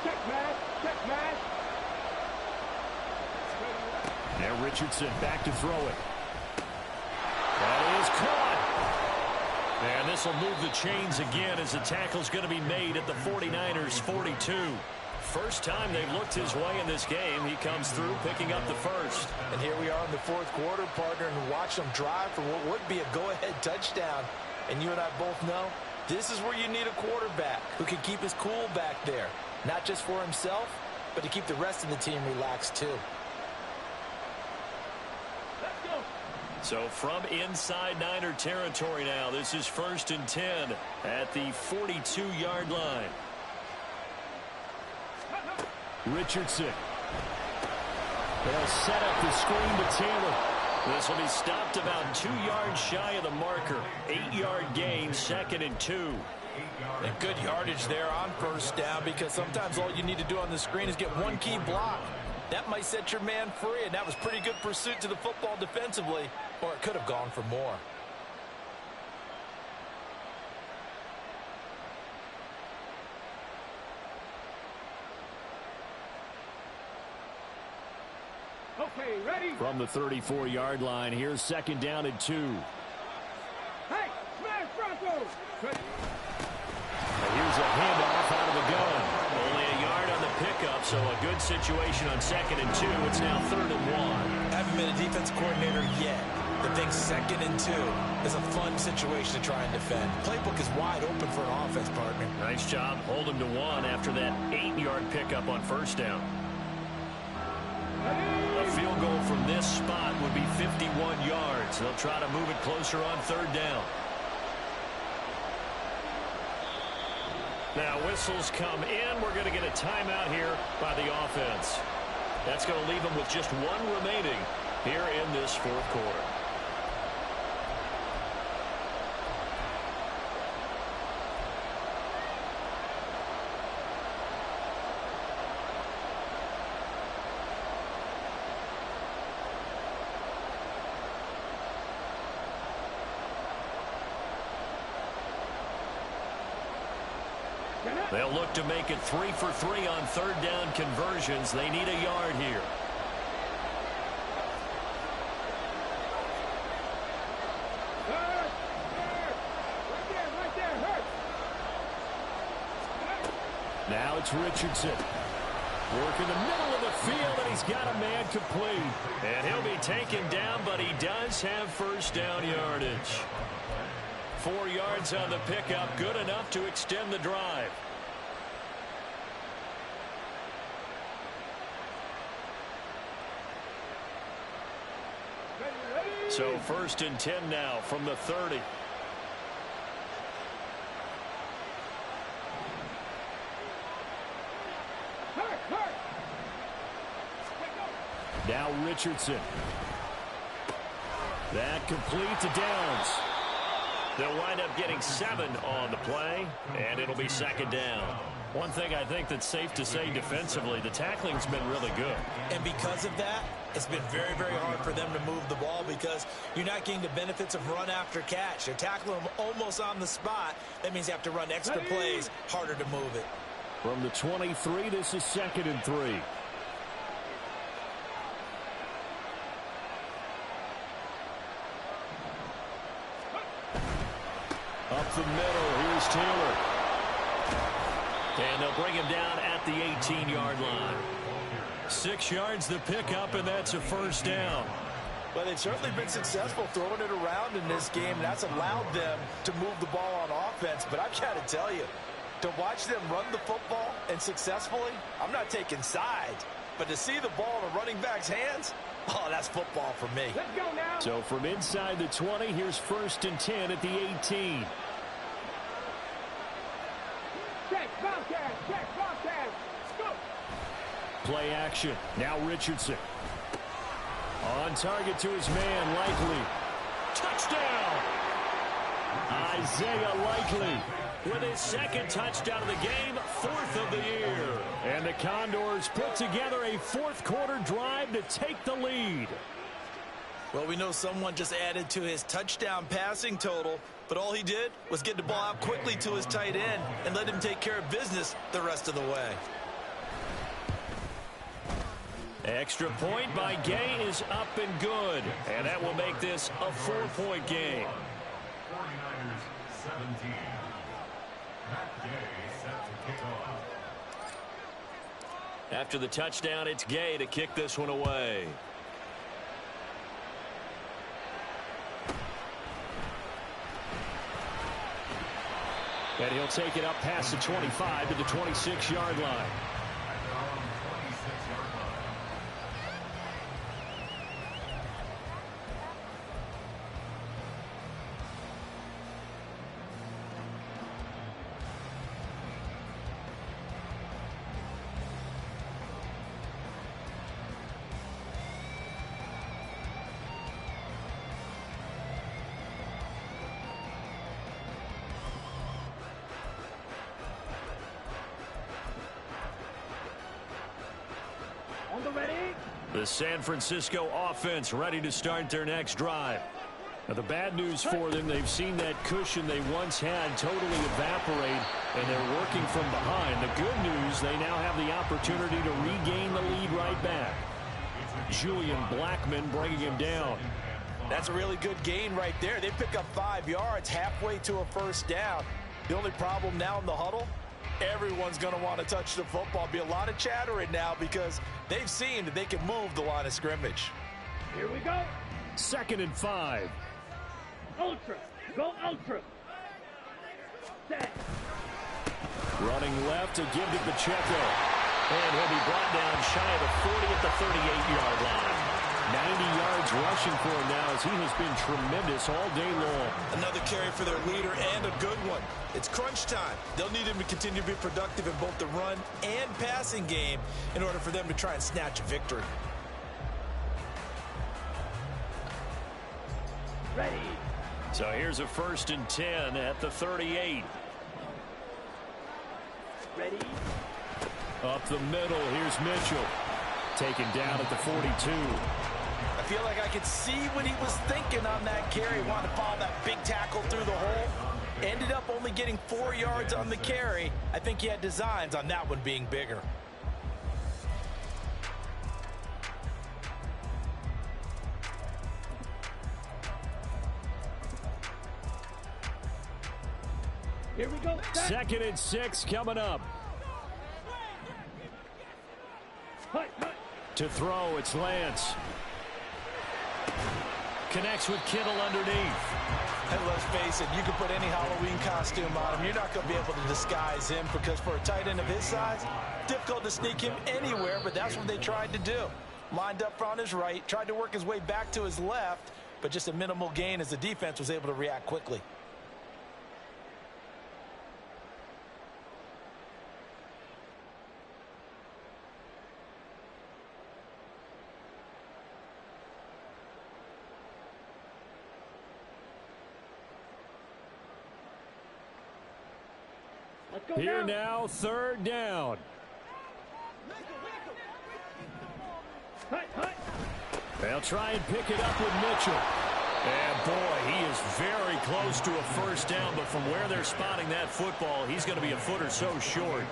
Check match. Now Richardson back to throw it. That is caught. And this will move the chains again as the tackle's going to be made at the 49ers 42. First time they've looked his way in this game. He comes through picking up the first. And here we are in the 4th quarter, partner, and watch them drive for what would be a go-ahead touchdown. And you and I both know This is where you need a quarterback who can keep his cool back there. Not just for himself, but to keep the rest of the team relaxed too. Let's go. So from inside Niner territory now, this is 1st and 10 at the 42-yard line. Richardson. They'll set up the screen to Taylor. This will be stopped about 2 yards shy of the marker. 8-yard gain, 2nd and 2. And good yardage there on 1st down, because sometimes all you need to do on the screen is get one key block. That might set your man free, and that was pretty good pursuit to the football defensively, or it could have gone for more. Okay, ready? From the 34-yard line, here's 2nd down and 2. Hey, smash Broncos! Here's a handoff out of the gun. Only a yard on the pickup, so a good situation on 2nd and 2. It's now 3rd and 1. Haven't been a defense coordinator yet. The thing 2nd and 2 is a fun situation to try and defend. Playbook is wide open for an offense, partner. Nice job holding to 1 after that 8-yard pickup on 1st down. A field goal from this spot would be 51 yards. They'll try to move it closer on 3rd down. Now whistles come in. We're going to get a timeout here by the offense. That's going to leave them with just 1 remaining here in this 4th quarter. They'll look to make it 3 for 3 on 3rd down conversions. They need a yard here. Right there, hurt. Now it's Richardson. Work in the middle of the field, and he's got a man complete. And he'll be taken down, but he does have 1st down yardage. 4 yards on the pickup, good enough to extend the drive. So 1st and 10 now from the 30. Now Richardson. That complete to Downs. They'll wind up getting 7 on the play, and it'll be 2nd down. One thing I think that's safe to say defensively, the tackling's been really good. And because of that, it's been very, very hard for them to move the ball, because you're not getting the benefits of run after catch. You're tackling them almost on the spot. That means you have to run extra plays, harder to move it. From the 23, this is 2nd and 3. Up the middle, here's Taylor. And they'll bring him down at the 18-yard line. 6 yards the pickup, and that's a 1st down. Well, they've certainly been successful throwing it around in this game, and that's allowed them to move the ball on offense. But I've got to tell you, to watch them run the football and successfully, I'm not taking sides, but to see the ball in a running back's hands, oh, that's football for me. Let's go now. So from inside the 20, here's 1st and 10 at the 18. Check, Bobcat, check, Bobcat. Go. Play action. Now Richardson. On target to his man, Likely. Touchdown! Isaiah Likely. With his 2nd touchdown of the game, 4th of the year. And the Condors put together a 4th quarter drive to take the lead. Well, we know someone just added to his touchdown passing total, but all he did was get the ball out quickly to his tight end and let him take care of business the rest of the way. Extra point by Gay is up and good. And that will make this a 4-point game. 49ers 17. Matt Gay set to kick off. After the touchdown, it's Gay to kick this one away. And he'll take it up past the 25 to the 26-yard line. At their own 26-yard line. On the ready. The San Francisco offense ready to start their next drive. Now, the bad news for them, they've seen that cushion they once had totally evaporate, and they're working from behind. The good news, they now have the opportunity to regain the lead right back. Julian Blackman bringing him down. That's a really good gain right there. They pick up 5 yards halfway to a first down. The only problem now in the huddle, everyone's going to want to touch the football. Be a lot of chattering now because they've seen that they can move the line of scrimmage. Here we go. 2nd and 5. Ultra. Go ultra. Set. Running left to give to Pacheco. And he'll be brought down shy of the 40 at the 38-yard line. 90 yards rushing for him now as he has been tremendous all day long. Another carry for their leader and a good one. It's crunch time. They'll need him to continue to be productive in both the run and passing game in order for them to try and snatch a victory. Ready. So here's a 1st and 10 at the 38. Ready. Up the middle, here's Mitchell. Taken down at the 42. I feel like I could see what he was thinking on that carry. Wanted to follow that big tackle through the hole. Ended up only getting 4 yards on the carry. I think he had designs on that one being bigger. Here we go. Set. 2nd and 6 coming up. Hut, hut. To throw, it's Lance. Connects with Kittle underneath. And let's face it, you can put any Halloween costume on him. You're not going to be able to disguise him because for a tight end of his size, difficult to sneak him anywhere, but that's what they tried to do. Lined up on his right, tried to work his way back to his left, but just a minimal gain as the defense was able to react quickly. Let's go Here down. now, 3rd down. Hut, hut. They'll try and pick it up with Mitchell. And boy, he is very close to a 1st down, but from where they're spotting that football, he's going to be a foot or so short.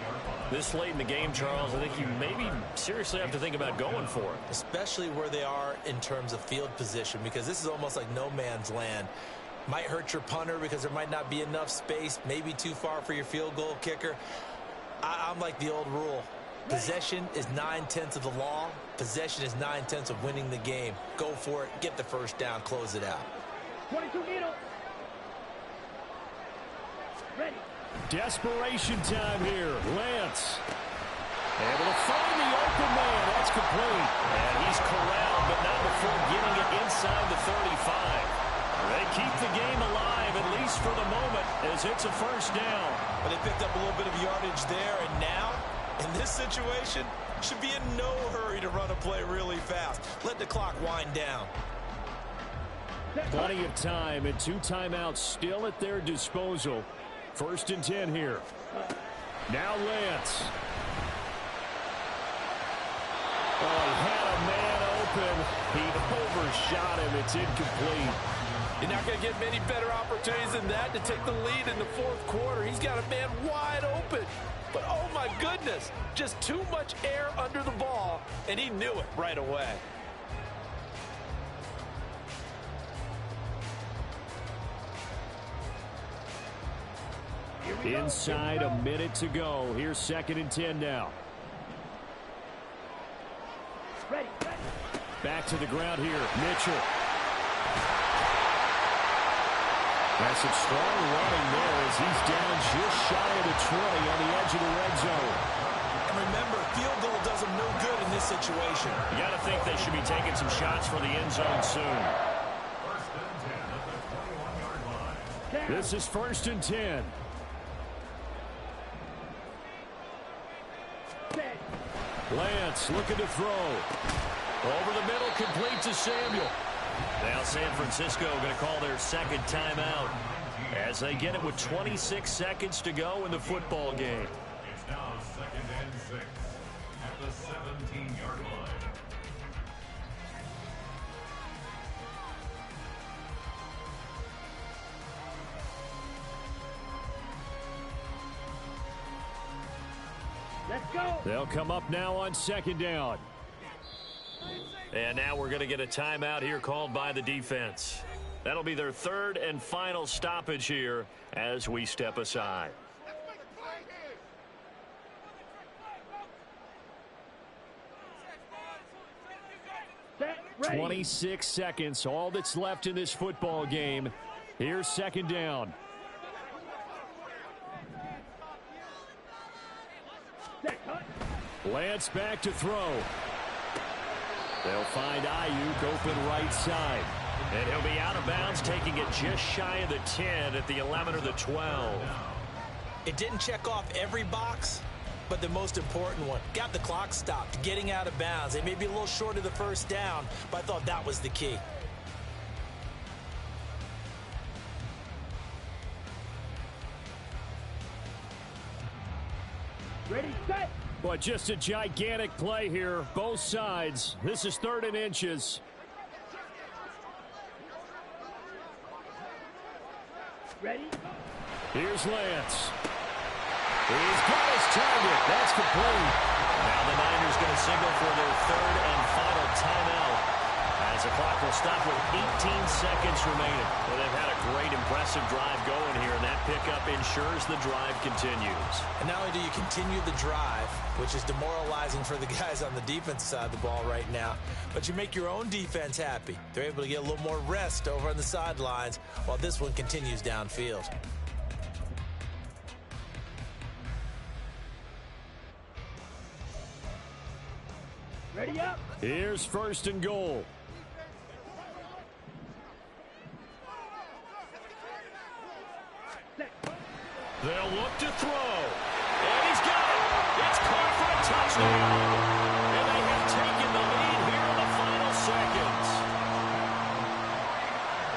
This late in the game, Charles, I think you maybe seriously have to think about going for it. Especially where they are in terms of field position, because this is almost like no man's land. Might hurt your punter because there might not be enough space, maybe too far for your field goal kicker. I'm like the old rule. Possession is 9/10 of the law. Possession is 9/10 of winning the game. Go for it. Get the 1st down. Close it out. 22 needle. Ready. Desperation time here. Lance. Able to find the open man. That's complete. And he's corralled, but not before getting it inside the 35. They keep the game alive, at least for the moment, as it's a 1st down. But they picked up a little bit of yardage there, and now, in this situation, should be in no hurry to run a play really fast. Let the clock wind down. Plenty of time and 2 timeouts still at their disposal. 1st and 10 here. Now Lance. Oh, he had a man open. He overshot him. It's incomplete. You're not going to get many better opportunities than that to take the lead in the 4th quarter. He's got a man wide open. But, oh, my goodness, just too much air under the ball, and he knew it right away. Inside a minute to go. Here's 2nd and 10 now. Ready. Ready. Back to the ground here. Mitchell. That's some strong running there as he's down just shy of the 20 on the edge of the red zone. And remember, field goal does them no good in this situation. You got to think they should be taking some shots for the end zone soon. First and 10 at the 21-yard line. This is 1st and 10. Lance looking to throw. Over the middle, complete to Samuel. Now San Francisco going to call their second timeout as they get it with 26 seconds to go in the football game. It's now 2nd and 6 at the 17-yard line. Let's go. They'll come up now on 2nd down. And now we're going to get a timeout here called by the defense. That'll be their 3rd and final stoppage here as we step aside. Set, ready. 26 seconds, all that's left in this football game. Here's 2nd down. Set, cut. Lance back to throw. They'll find Ayuk open right side. And he'll be out of bounds, taking it just shy of the 10 at the 11 or the 12. It didn't check off every box, but the most important one. Got the clock stopped, getting out of bounds. They may be a little short of the 1st down, but I thought that was the key. Ready, set. But just a gigantic play here, both sides. This is 3rd and inches. Ready. Here's Lance. He's got his target. That's complete. Now the Niners going to signal for their 3rd and final timeout as the clock will stop with 18 seconds remaining. Well, they've had a great, impressive drive going here, and that pickup ensures the drive continues. And not only do you continue the drive, which is demoralizing for the guys on the defense side of the ball right now, but you make your own defense happy. They're able to get a little more rest over on the sidelines while this one continues downfield. Ready up. Here's 1st and goal. Set. They'll look to throw. And he's got it. It's caught for a touchdown. And they have taken the lead here in the final seconds.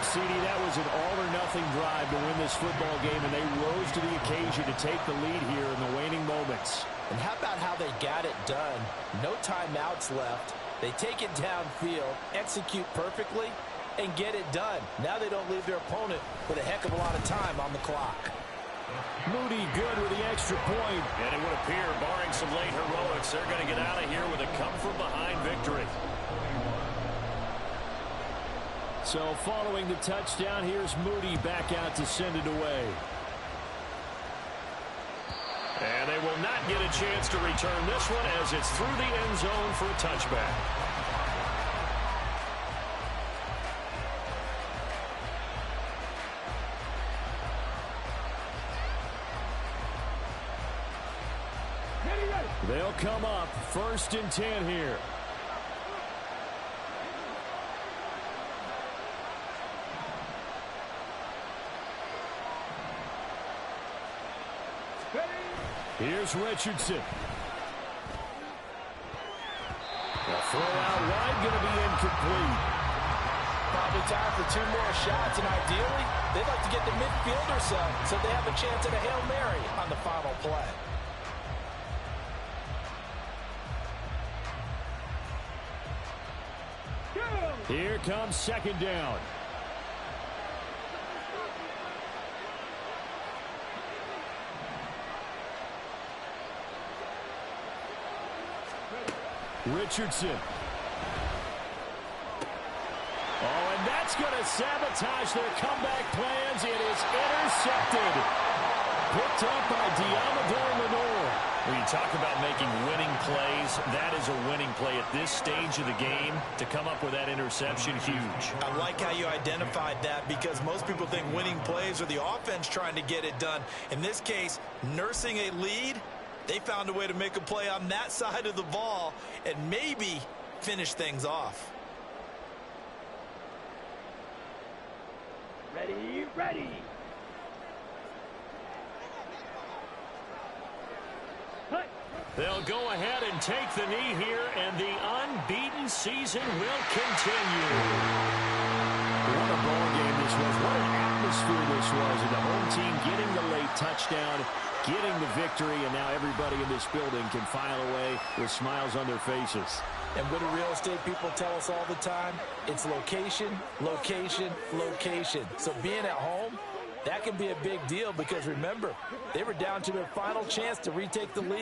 CD, that was an all-or-nothing drive to win this football game, and they rose to the occasion to take the lead here in the waning moments. And how about how they got it done? No timeouts left. They take it downfield, execute perfectly, and get it done. Now they don't leave their opponent with a heck of a lot of time on the clock. Moody good with the extra point. And it would appear, barring some late heroics, they're going to get out of here with a come-from-behind victory. So following the touchdown, here's Moody back out to send it away. And they will not get a chance to return this one as it's through the end zone for a touchback. Ready, ready. They'll come up 1st and 10 here. Here's Richardson. The throw out wide going to be incomplete. Probably time for 2 more shots, and ideally, they'd like to get the midfield or so they have a chance at a Hail Mary on the final play. Go. Here comes 2nd down. Richardson. Oh, and that's going to sabotage their comeback plans. It is intercepted. picked up by Diamador Lenore. When you talk about making winning plays, that is a winning play at this stage of the game. To come up with that interception, huge. I like how you identified that, because most people think winning plays are the offense trying to get it done. In this case, nursing a lead, they found a way to make a play on that side of the ball and maybe finish things off. Ready, ready. Cut. They'll go ahead and take the knee here, and the unbeaten season will continue. What a ball game this was. What an atmosphere this was. And the home team getting the late touchdown, getting the victory, and now everybody in this building can file away with smiles on their faces. And what do real estate people tell us all the time? It's location, location, location. So being at home, that can be a big deal, because remember, they were down to their final chance to retake the lead.